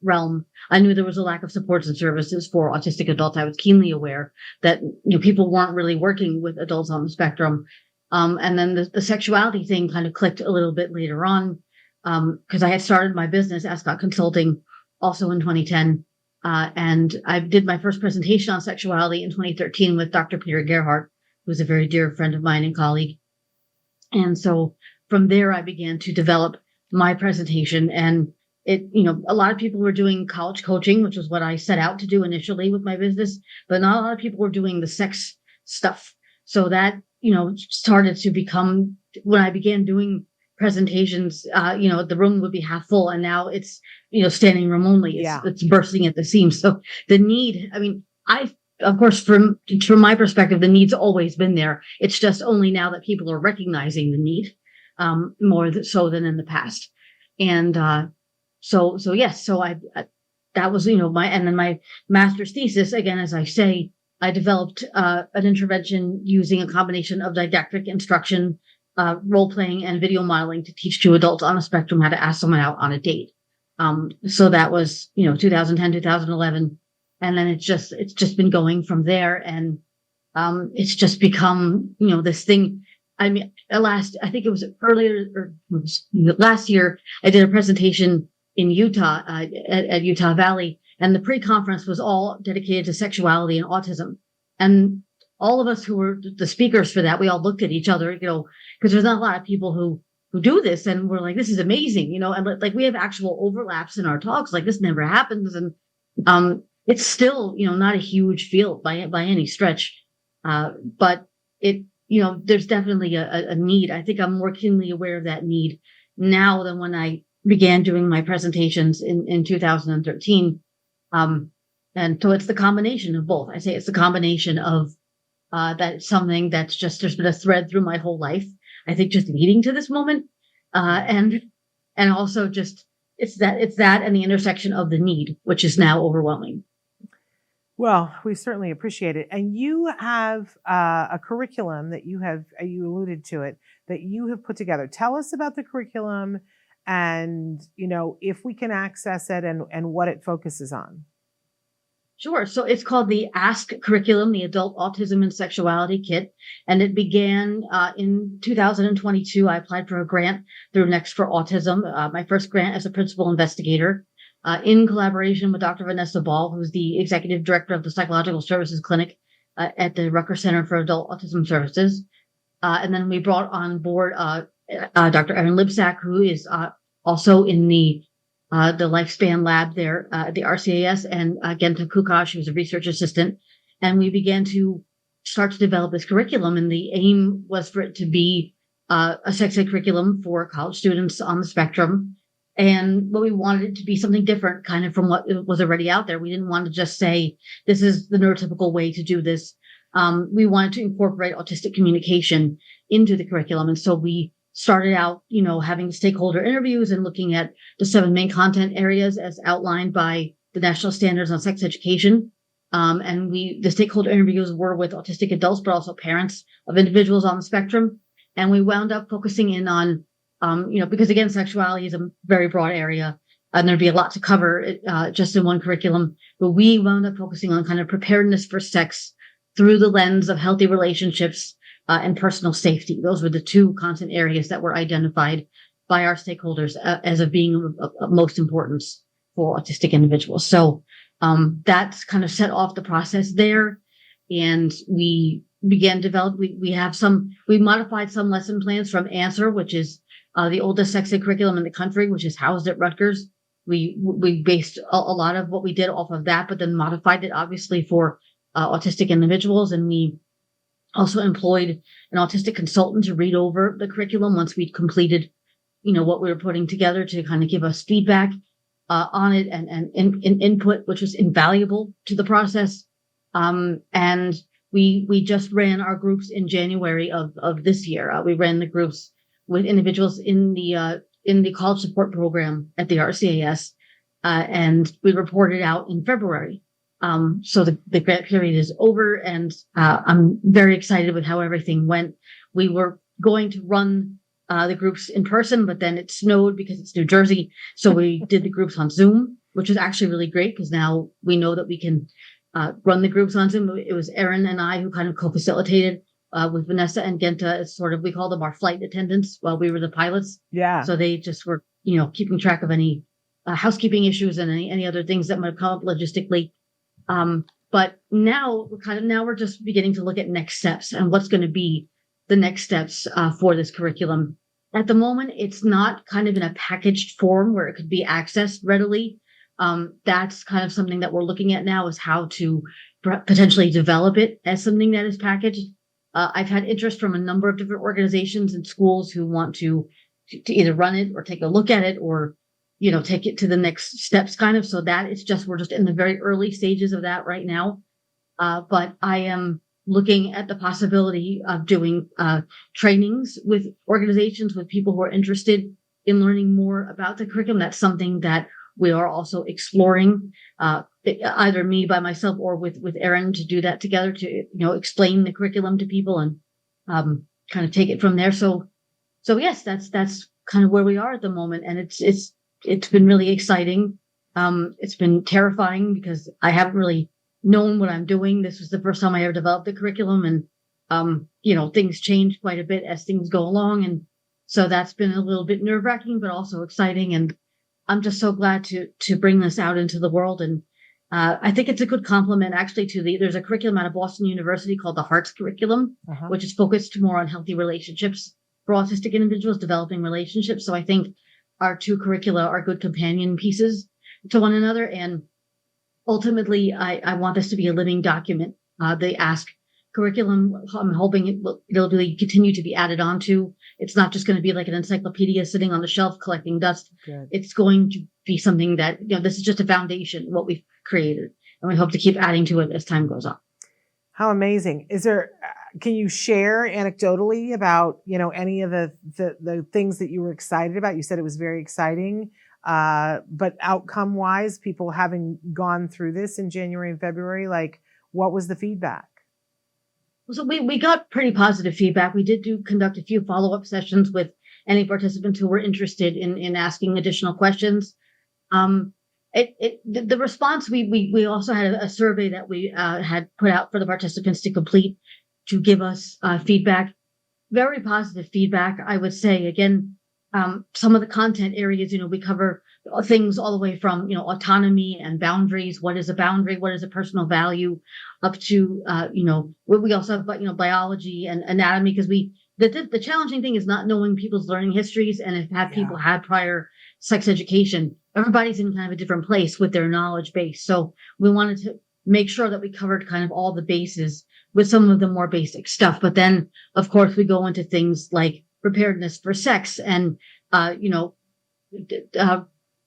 realm, I knew there was a lack of supports and services for autistic adults. I was keenly aware that people weren't really working with adults on the spectrum. And then the sexuality thing kind of clicked a little bit later on, because I had started my business, Ascot Consulting, also in 2010. And I did my first presentation on sexuality in 2013 with Dr. Peter Gerhardt, who's a very dear friend of mine and colleague. And so from there, I began to develop my presentation. And a lot of people were doing college coaching, which was what I set out to do initially with my business, but not a lot of people were doing the sex stuff. So that, started to become, when I began doing presentations, the room would be half full, and now it's, standing room only. It's bursting at the seams. So the need, of course, from my perspective, the need's always been there. It's just only now that people are recognizing the need, more so than in the past. And, So yes, that was, my master's thesis, again, as I say, I developed an intervention using a combination of didactic instruction, role playing and video modeling to teach to adults on the spectrum how to ask someone out on a date. So that was, 2010, 2011. And then it's just been going from there. And, it's just become, this thing. I think it was last year, I did a presentation in Utah, at Utah Valley, and the pre-conference was all dedicated to sexuality and autism. And all of us who were the speakers for that, we all looked at each other, because there's not a lot of people who do this, and we're like, this is amazing, and like we have actual overlaps in our talks, like this never happens. And it's still, not a huge field by any stretch, but it, there's definitely a need. I think I'm more keenly aware of that need now than when I began doing my presentations in 2013. And so it's the combination of both. I say it's the combination of That's something that's just, there's been a thread through my whole life, I think, just leading to this moment. And also just, it's that and the intersection of the need, which is now overwhelming. Well, we certainly appreciate it. And you have a curriculum that you alluded to it, that you have put together. Tell us about the curriculum and, if we can access it and what it focuses on. Sure. So it's called the Ask Curriculum, the Adult Autism and Sexuality Kit. And it began in 2022. I applied for a grant through Next for Autism, my first grant as a principal investigator, in collaboration with Dr. Vanessa Ball, who's the executive director of the Psychological Services Clinic at the Rutgers Center for Adult Autism Services. And then we brought on board Dr. Erin Libsack, who is also in the Lifespan Lab there at the RCAS, and Genta Kukash, who's a research assistant. And we began to start to develop this curriculum. And the aim was for it to be a sex ed curriculum for college students on the spectrum. But we wanted it to be something different, kind of from what was already out there. We didn't want to just say, this is the neurotypical way to do this. We wanted to incorporate autistic communication into the curriculum. And so we started out, having stakeholder interviews and looking at the 7 main content areas as outlined by the National Standards on Sex Education. The stakeholder interviews were with autistic adults, but also parents of individuals on the spectrum. And we wound up focusing in on, because again, sexuality is a very broad area and there'd be a lot to cover just in one curriculum. But we wound up focusing on kind of preparedness for sex through the lens of healthy relationships and personal safety. Those were the 2 content areas that were identified by our stakeholders as of being of most importance for autistic individuals. So that's kind of set off the process there. And we began developing, we modified some lesson plans from Answer, which is the oldest sex ed curriculum in the country, which is housed at Rutgers. We based a lot of what we did off of that, but then modified it obviously for autistic individuals. And we also employed an autistic consultant to read over the curriculum once we'd completed, what we were putting together, to kind of give us feedback on it and input, which was invaluable to the process. And we just ran our groups in January of this year. We ran the groups with individuals in the college support program at the RCAS, and we reported out in February. So the grant period is over, and I'm very excited with how everything went. We were going to run the groups in person, but then it snowed because it's New Jersey. So we did the groups on Zoom, which was actually really great because now we know that we can run the groups on Zoom. It was Erin and I who kind of co-facilitated with Vanessa and Genta. It's sort of, we call them our flight attendants while we were the pilots. Yeah. So they just were, keeping track of any housekeeping issues and any other things that might come up logistically. But now we're just beginning to look at next steps and what's going to be the next steps for this curriculum. At the moment, it's not kind of in a packaged form where it could be accessed readily. That's kind of something that we're looking at now, is how to potentially develop it as something that is packaged. I've had interest from a number of different organizations and schools who want to either run it or take a look at it or take it to the next steps kind of. So that it's just, we're just in the very early stages of that right now. But I am looking at the possibility of doing trainings with organizations, with people who are interested in learning more about the curriculum. That's something that we are also exploring, either me by myself or with Erin, to do that together, to, explain the curriculum to people and kind of take it from there. So yes, that's kind of where we are at the moment. And it's been really exciting. It's been terrifying because I haven't really known what I'm doing. This was the first time I ever developed the curriculum, and things change quite a bit as things go along. And so that's been a little bit nerve-wracking, but also exciting. And I'm just so glad to bring this out into the world. And I think it's a good complement actually there's a curriculum out of Boston University called the HEARTS curriculum, which is focused more on healthy relationships for autistic individuals, developing relationships. So I think our 2 curricula are good companion pieces to one another. And ultimately, I want this to be a living document. The Ask curriculum, I'm hoping it'll really continue to be added on to. It's not just going to be like an encyclopedia sitting on the shelf collecting dust. Good. It's going to be something that, this is just a foundation, what we've created. And we hope to keep adding to it as time goes on. How amazing. Can you share anecdotally about, any of the things that you were excited about? You said it was very exciting, but outcome wise, people having gone through this in January and February, like what was the feedback? So we got pretty positive feedback. We did conduct a few follow-up sessions with any participants who were interested in asking additional questions. The response, we also had a survey that we had put out for the participants to complete to give us feedback. Very positive feedback, I would say. Again, some of the content areas, we cover things all the way from, autonomy and boundaries. What is a boundary? What is a personal value? Up to, we also have, biology and anatomy, because the challenging thing is not knowing people's learning histories. And if people had prior sex education, everybody's in kind of a different place with their knowledge base. So we wanted to make sure that we covered kind of all the bases with some of the more basic stuff. But then, of course, we go into things like preparedness for sex and,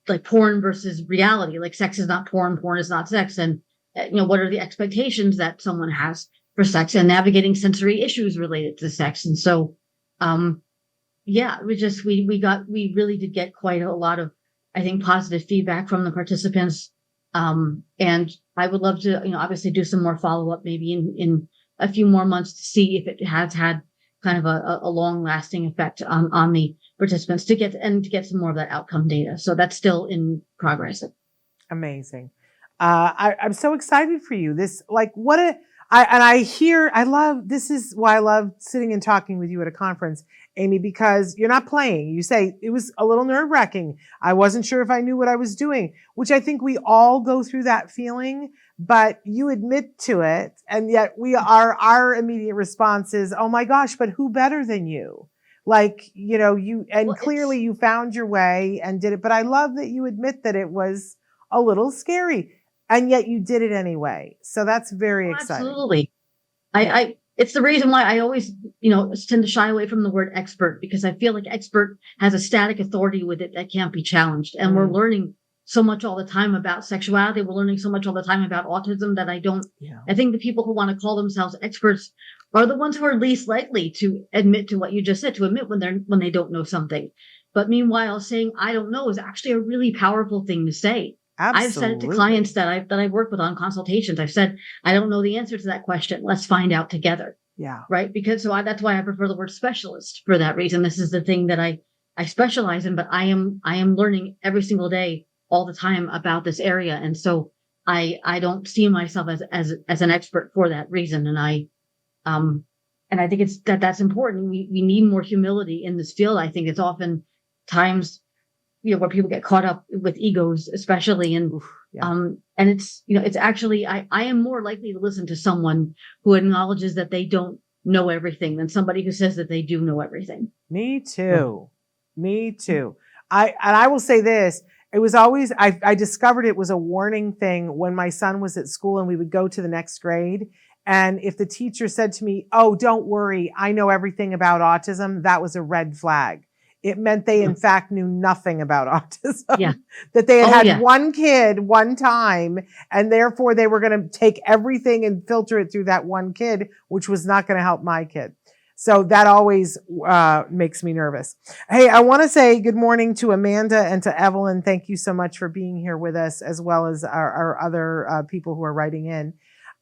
like porn versus reality. Like sex is not porn, porn is not sex. And, what are the expectations that someone has for sex and navigating sensory issues related to sex. And so, we really did get quite a lot of, I think, positive feedback from the participants. And I would love to, obviously do some more follow-up maybe in a few more months to see if it has had kind of a long-lasting effect on the participants to get some more of that outcome data. So that's still in progress. Amazing. I'm so excited for you. This, like, this is why I love sitting and talking with you at a conference, Amy, because you're not playing. You say it was a little nerve-wracking. I wasn't sure if I knew what I was doing, which I think we all go through that feeling, but you admit to it. And yet our immediate response is, oh my gosh, but who better than you? Like, clearly you found your way and did it. But I love that you admit that it was a little scary. And yet you did it anyway. So that's very exciting. Absolutely. It's the reason why I always, tend to shy away from the word expert, because I feel like expert has a static authority with it that can't be challenged. And we're learning so much all the time about sexuality. We're learning so much all the time about autism that I think the people who want to call themselves experts are the ones who are least likely to admit to what you just said, to admit when they don't know something. But meanwhile, saying I don't know is actually a really powerful thing to say. Absolutely. I've said it to clients that I've worked with on consultations. I've said, I don't know the answer to that question. Let's find out together. Yeah. Right. Because that's why I prefer the word specialist for that reason. This is the thing that I specialize in, but I am learning every single day, all the time about this area. And so I don't see myself as an expert for that reason. And I think that's important. We need more humility in this field. I think it's often times, where people get caught up with egos, especially. And, and it's actually, I am more likely to listen to someone who acknowledges that they don't know everything than somebody who says that they do know everything. Me too. Me too. I will say this. It was always, I discovered it was a warning thing when my son was at school and we would go to the next grade. And if the teacher said to me, oh, don't worry, I know everything about autism, that was a red flag. It meant they, in fact, knew nothing about autism. Yeah. That they had one kid one time, and therefore they were going to take everything and filter it through that one kid, which was not going to help my kid. So that always makes me nervous. Hey, I want to say good morning to Amanda and to Evelyn. Thank you so much for being here with us, as well as our other people who are writing in.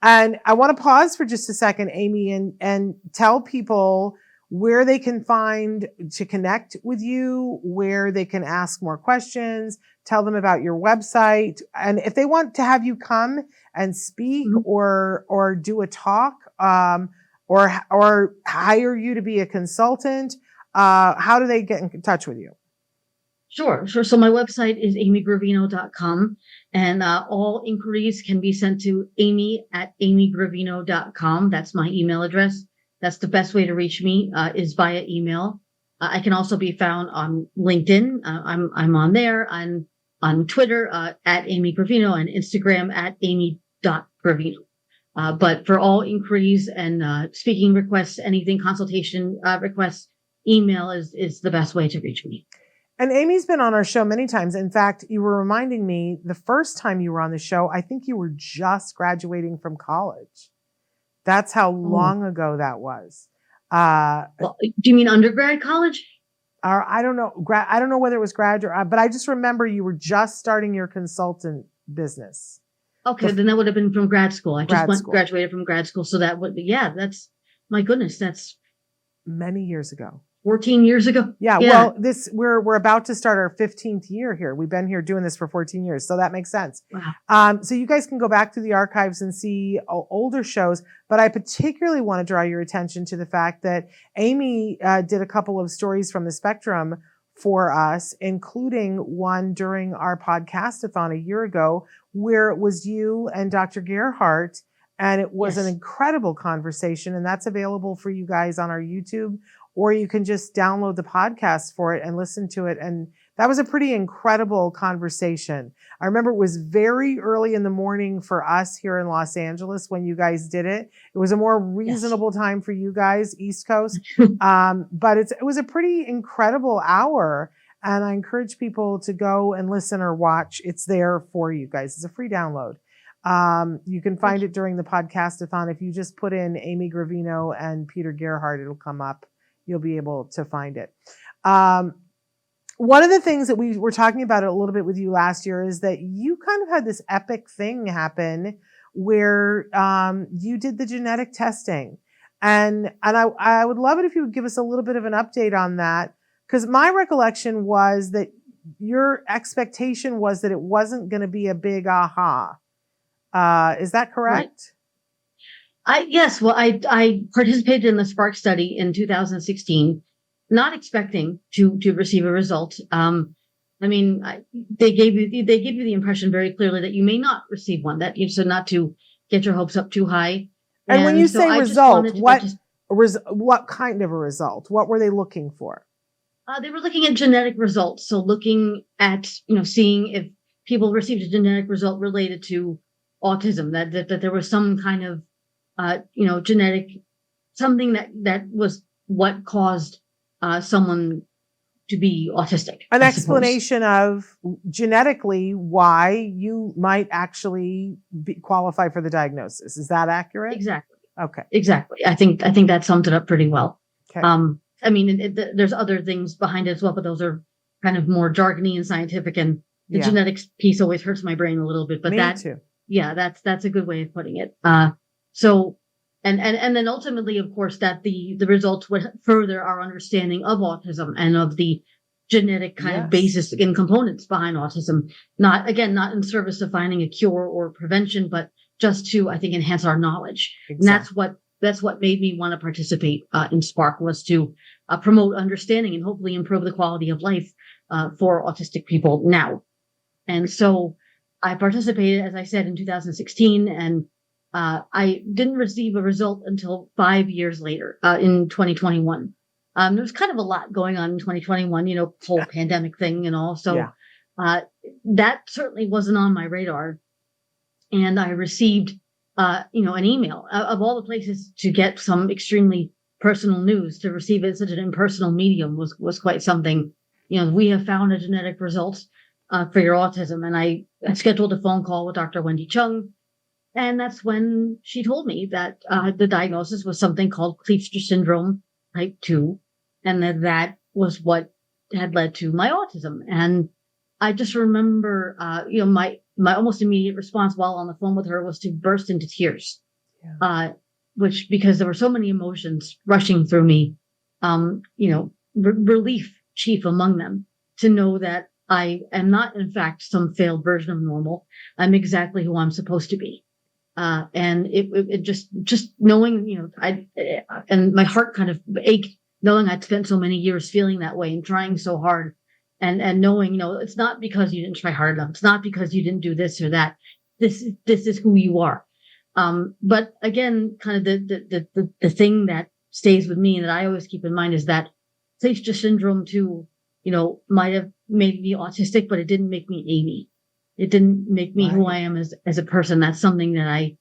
And I want to pause for just a second, Amy, and tell people where they can find to connect with you, where they can ask more questions, tell them about your website. And if they want to have you come and speak or do a talk, or hire you to be a consultant, how do they get in touch with you? Sure. So my website is amygravino.com, and all inquiries can be sent to amy@amygravino.com. That's my email address. That's the best way to reach me, is via email. I can also be found on LinkedIn. I'm on there. I'm on Twitter, at Amy Gravino, and Instagram at amy.gravino. But for all inquiries and speaking requests, anything, consultation requests, email is the best way to reach me. And Amy's been on our show many times. In fact, you were reminding me the first time you were on the show, I think you were just graduating from college. That's how Oh, long ago that was. Uh, well, do you mean undergrad college? or I don't know. I don't know whether it was grad or, but I just remember you were just starting your consultant business. Okay, then that would have been from grad school. I just Grad school. graduated from grad school, so that would be, yeah, that's, my goodness, that's Many years ago. 14 years ago. Yeah, Yeah. well, we're about to start our 15th year here. We've been here doing this for 14 years, so that makes sense. Wow. So you guys can go back to the archives and see older shows, but I particularly want to draw your attention to the fact that Amy did a couple of stories from the spectrum for us, including one during our podcast-a-thon a year ago, where it was you and Dr. Gerhardt, and it was an Yes. incredible conversation, and that's available for you guys on our YouTube, or you can just download the podcast for it and listen to it. And that was a pretty incredible conversation. I remember it was very early in the morning for us here in Los Angeles when you guys did it. It was a more reasonable time for you guys, East Coast. But it was a pretty incredible hour. And I encourage people to go and listen or watch. It's there for you guys. It's a free download. You can find it during the podcast-a-thon. If you just put in Amy Gravino and Peter Gerhardt, it'll come up. You'll be able to find it. One of the things that we were talking about a little bit with you last year is that you kind of had this epic thing happen where you did the genetic testing. And I would love it if you would give us a little bit of an update on that, because my recollection was that your expectation was that it wasn't going to be a big aha. Is that correct? Right. Yes. Well, I participated in the Spark study in 2016, not expecting to receive a result. I mean, they gave you the impression very clearly that you may not receive one. So not to get your hopes up too high. And when you so say I result, what kind of a result? What were they looking for? They were looking at genetic results. So looking at, seeing if people received a genetic result related to autism, that there was some kind of, genetic, something that was what caused someone to be autistic. An explanation of genetically why you might actually qualify for the diagnosis. Is that accurate? Exactly. Okay. Exactly. I think that sums it up pretty well. Okay. I mean, there's other things behind it as well, but those are kind of more jargony and scientific, and the genetics piece always hurts my brain a little bit. But Me too. Yeah, that's a good way of putting it. So, and then ultimately, of course, that the results would further our understanding of autism and of the genetic kind of basis and components behind autism. Not in service of finding a cure or prevention, but just to, I think, enhance our knowledge. Exactly. And that's what made me want to participate in Spark, was to promote understanding and hopefully improve the quality of life for autistic people now. And so I participated, as I said, in 2016, and I didn't receive a result until 5 years later, in 2021. There was kind of a lot going on in 2021, whole pandemic thing and all. So that certainly wasn't on my radar. And I received, an email of all the places to get some extremely personal news. To receive it in such an impersonal medium was quite something. We have found a genetic result for your autism. And I scheduled a phone call with Dr. Wendy Chung. And that's when she told me that the diagnosis was something called Kleefstra syndrome type 2. And that was what had led to my autism. And I just remember, my almost immediate response while on the phone with her was to burst into tears, which, because there were so many emotions rushing through me, relief chief among them, to know that I am not, in fact, some failed version of normal. I'm exactly who I'm supposed to be. And it just knowing, and my heart kind of ached knowing I'd spent so many years feeling that way and trying so hard, and knowing, it's not because you didn't try hard enough. It's not because you didn't do this or that. This is who you are. But again, kind of the thing that stays with me and that I always keep in mind is that Kleefstra syndrome too, might have made me autistic, but it didn't make me Amy. It didn't make me who I am as a person. That's something that I,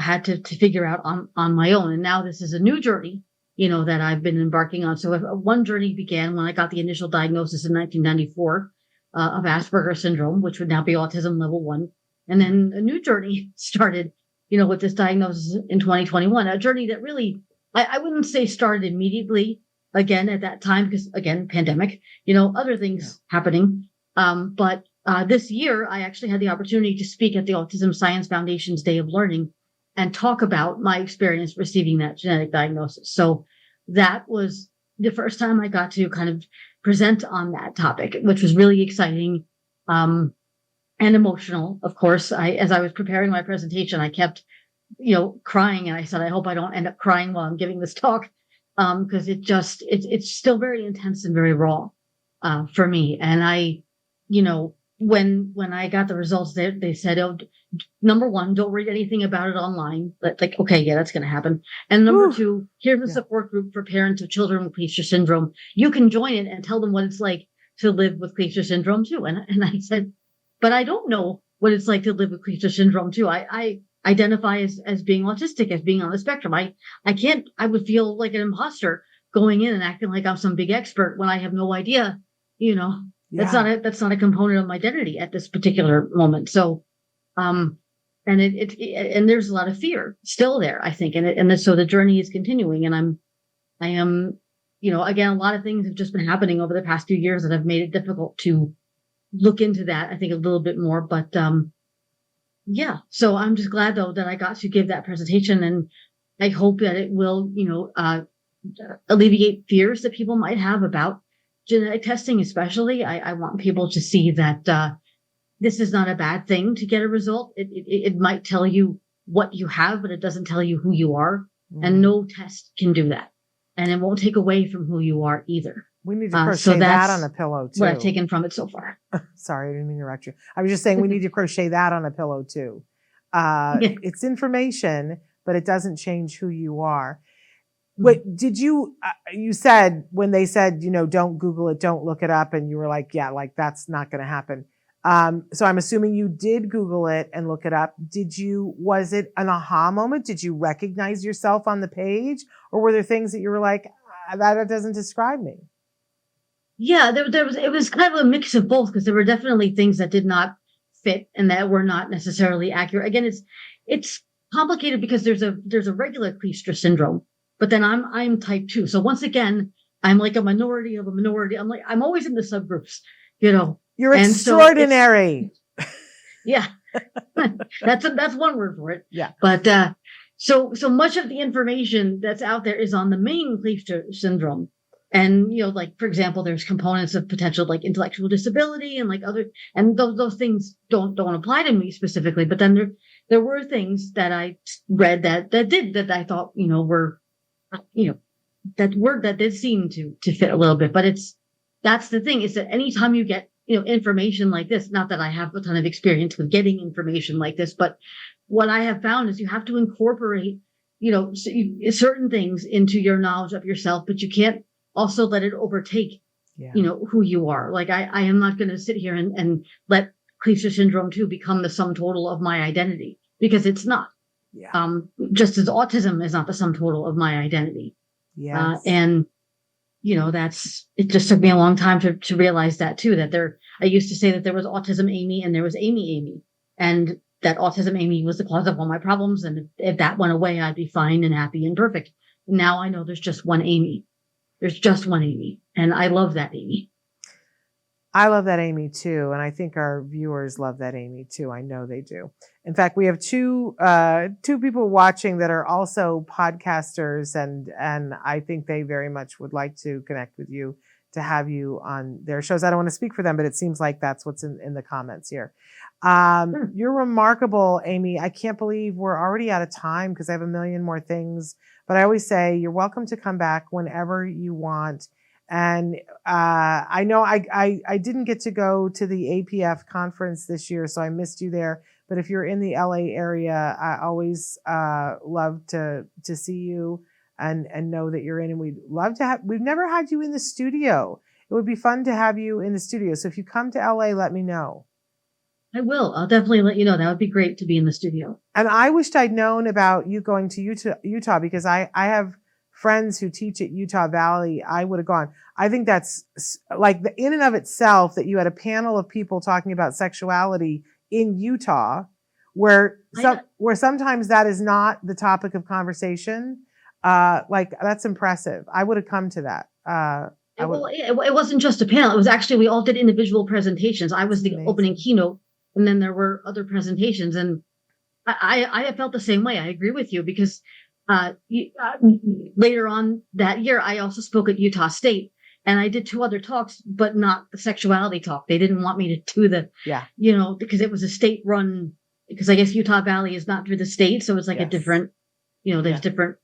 had to figure out on my own. And now this is a new journey, that I've been embarking on. So one journey began when I got the initial diagnosis in 1994 of Asperger's syndrome, which would now be autism level 1. And then a new journey started with this diagnosis in 2021, a journey that really, I wouldn't say started immediately again at that time, because again, pandemic, other things happening. But this year, I actually had the opportunity to speak at the Autism Science Foundation's Day of Learning and talk about my experience receiving that genetic diagnosis. So that was the first time I got to kind of present on that topic, which was really exciting. And emotional, of course. As I was preparing my presentation, I kept, crying, and I said, I hope I don't end up crying while I'm giving this talk, because it's still very intense and very raw, for me. And I, when I got the results, they said, oh, number one, don't read anything about it online. Like, okay, yeah, that's going to happen. And number two, here's a support group for parents of children with Kleefstra syndrome. You can join it and tell them what it's like to live with Kleefstra syndrome too. And I said, but I don't know what it's like to live with Kleefstra syndrome too. I identify as being autistic, as being on the spectrum. I would feel like an imposter going in and acting like I'm some big expert when I have no idea, that's not a component of my identity at this particular moment. So, and and there's a lot of fear still there, I think. So the journey is continuing, and I am, again, a lot of things have just been happening over the past few years that have made it difficult to look into that, I think, a little bit more. But so I'm just glad, though, that I got to give that presentation, and I hope that it will, alleviate fears that people might have about genetic testing, especially. I want people to see that this is not a bad thing to get a result. It might tell you what you have, but it doesn't tell you who you are. And no test can do that. And it won't take away from who you are either. We need to crochet that on a pillow too. What I've taken from it so far. Sorry, I didn't mean to interrupt you. I was just saying we need to crochet that on a pillow too. It's information, but it doesn't change who you are. Wait, did you said when they said, don't Google it, don't look it up, and you were like, yeah, like that's not going to happen. So I'm assuming you did Google it and look it up. Was it an aha moment? Did you recognize yourself on the page, or were there things that you were like, that doesn't describe me? Yeah, it was kind of a mix of both, because there were definitely things that did not fit and that were not necessarily accurate. Again, it's complicated because there's a regular Kleefstra syndrome, but then I'm type 2. So once again, I'm like a minority of a minority. I'm always in the subgroups, You're extraordinary. Yeah. That's one word for it. Yeah. But so much of the information that's out there is on the main Kleefstra syndrome. And, like, for example, there's components of potential like intellectual disability and like other, and those things don't apply to me specifically. But then there were things that I read that I thought, were, that did seem to fit a little bit. But that's the thing, is that anytime you get, information like this, not that I have a ton of experience with getting information like this, but what I have found is you have to incorporate, certain things into your knowledge of yourself, but you can't also let it overtake, who you are. Like I am not going to sit here and let Kleefstra syndrome 2 become the sum total of my identity, because it's not. Yeah. Just as autism is not the sum total of my identity. Yes. And it just took me a long time to realize that too, that I used to say that there was autism Amy and there was Amy, and that autism Amy was the cause of all my problems. And if that went away, I'd be fine and happy and perfect. Now I know there's just one Amy. There's just one Amy. And I love that Amy. I love that Amy too. And I think our viewers love that Amy too. I know they do. In fact, we have two people watching that are also podcasters, and I think they very much would like to connect with you, to have you on their shows. I don't want to speak for them, but it seems like that's what's in the comments here. Sure. You're remarkable, Amy. I can't believe we're already out of time, because I have a million more things. But I always say you're welcome to come back whenever you want. And I know I didn't get to go to the APF conference this year, so I missed you there. But if you're in the LA area, I always love to see you and know that you're in. And we'd love to we've never had you in the studio. It would be fun to have you in the studio. So if you come to LA, let me know. I will. I'll definitely let you know. That would be great to be in the studio. And I wished I'd known about you going to Utah, because I have friends who teach at Utah Valley. I would have gone. I think that's like the in and of itself, that you had a panel of people talking about sexuality in Utah where I, sometimes that is not the topic of conversation. Like that's impressive. I would have come to that. I would. Well, it wasn't just a panel. It was actually, we all did individual presentations. I That's was the opening amazing. keynote, and then there were other presentations. And I felt the same way. I agree with you because later on that year, I also spoke at Utah State, and I did 2 other talks, but not the sexuality talk. They didn't want me to do Yeah. because it was a state run, because I guess Utah Valley is not through the state. So it's like a Yes. different, there's Yeah. different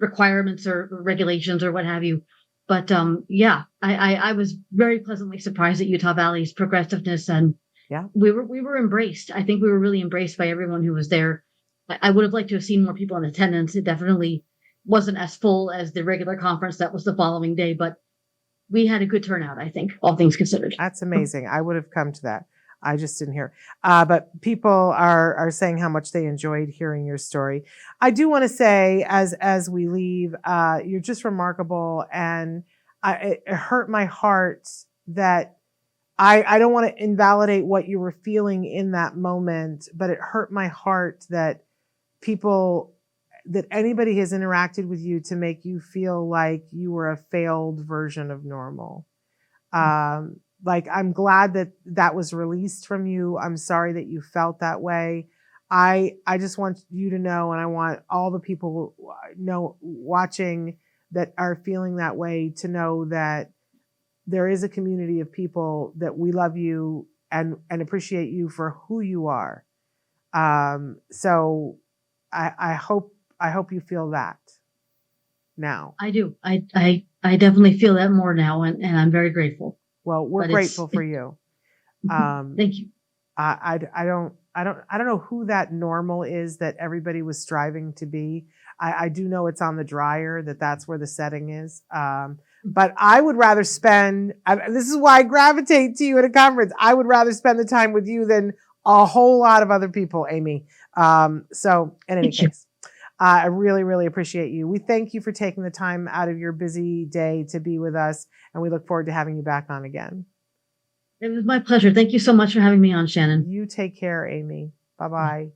requirements or regulations or what have you. But I was very pleasantly surprised at Utah Valley's progressiveness, and Yeah. we were embraced. I think we were really embraced by everyone who was there. I would have liked to have seen more people in attendance. It definitely wasn't as full as the regular conference that was the following day, but we had a good turnout, I think, all things considered. That's amazing. I would have come to that. I just didn't hear. But people are saying how much they enjoyed hearing your story. I do want to say, as we leave, you're just remarkable, and it hurt my heart that I don't want to invalidate what you were feeling in that moment, but it hurt my heart that anybody has interacted with you to make you feel like you were a failed version of normal. Like, I'm glad that was released from you. I'm sorry that you felt that way. I just want you to know, and I want all the people watching that are feeling that way to know that there is a community of people that we love you and appreciate you for who you are. So I hope you feel that now. I do. I definitely feel that more now, and I'm very grateful. Well, we're grateful for you. Thank you. I don't know who that normal is that everybody was striving to be. I do know it's on the dryer, that's where the setting is. But I would rather spend, this is why I gravitate to you at a conference. I would rather spend the time with you than a whole lot of other people, Amy. So in any case, I really, really appreciate you. We thank you for taking the time out of your busy day to be with us, and we look forward to having you back on again. It was my pleasure. Thank you so much for having me on, Shannon. You take care, Amy. Bye-bye.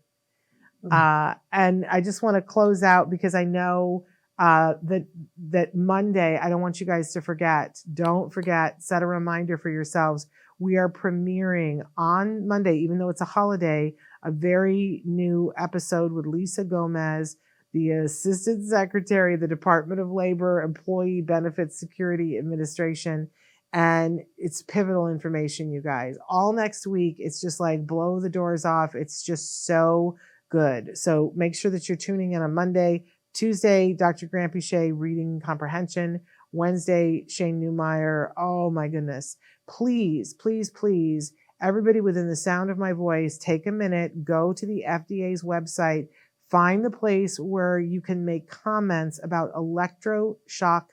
And I just want to close out because I know that Monday, I don't want you guys to forget. Don't forget, set a reminder for yourselves. We are premiering on Monday, even though it's a holiday, a very new episode with Lisa Gomez, the Assistant Secretary of the Department of Labor, Employee Benefits Security Administration. And it's pivotal information, you guys. All next week, it's just like blow the doors off. It's just so good. So make sure that you're tuning in on Monday. Tuesday, Dr. Grant Bichet, reading comprehension. Wednesday, Shane Newmeyer. Oh my goodness. Please, please, please, everybody within the sound of my voice, take a minute, go to the FDA's website, find the place where you can make comments about electroshock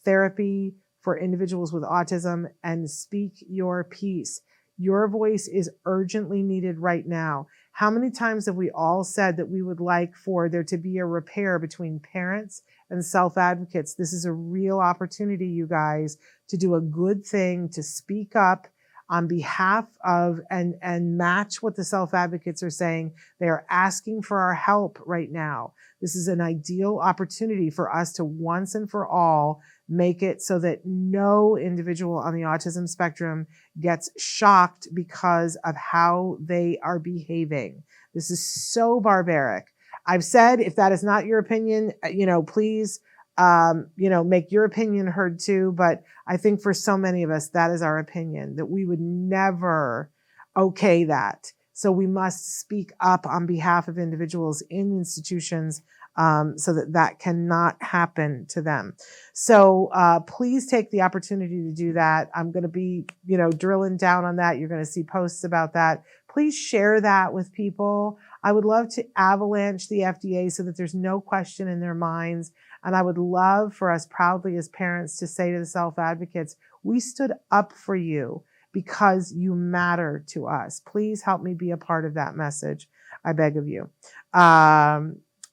therapy for individuals with autism and speak your piece. Your voice is urgently needed right now. How many times have we all said that we would like for there to be a repair between parents and self-advocates? This is a real opportunity, you guys, to do a good thing, to speak up on behalf of and match what the self-advocates are saying. They are asking for our help right now. This is an ideal opportunity for us to once and for all make it so that no individual on the autism spectrum gets shocked because of how they are behaving. This is so barbaric. I've said, if that is not your opinion, please, make your opinion heard too. But I think for so many of us, that is our opinion, that we would never okay that. So we must speak up on behalf of individuals in institutions so that cannot happen to them. So please take the opportunity to do that. I'm going to be, drilling down on that. You're going to see posts about that. Please share that with people. I would love to avalanche the FDA so that there's no question in their minds. And I would love for us proudly as parents to say to the self-advocates, we stood up for you because you matter to us. Please help me be a part of that message. I beg of you.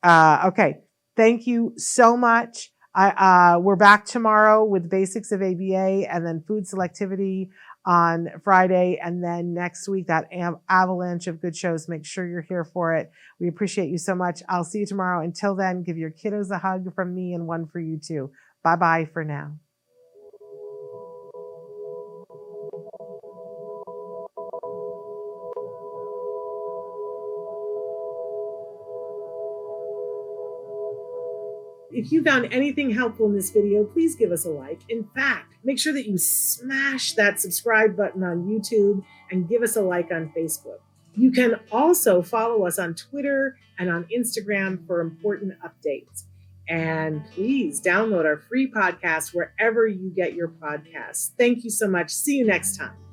Okay. Thank you so much. We're back tomorrow with basics of ABA and then food selectivity. on Friday. And then next week, that avalanche of good shows. Make sure you're here for it. We appreciate you so much. I'll see you tomorrow. Until then, give your kiddos a hug from me and one for you too. Bye-bye for now. If you found anything helpful in this video, please give us a like. In fact, make sure that you smash that subscribe button on YouTube and give us a like on Facebook. You can also follow us on Twitter and on Instagram for important updates. And please download our free podcast wherever you get your podcasts. Thank you so much. See you next time.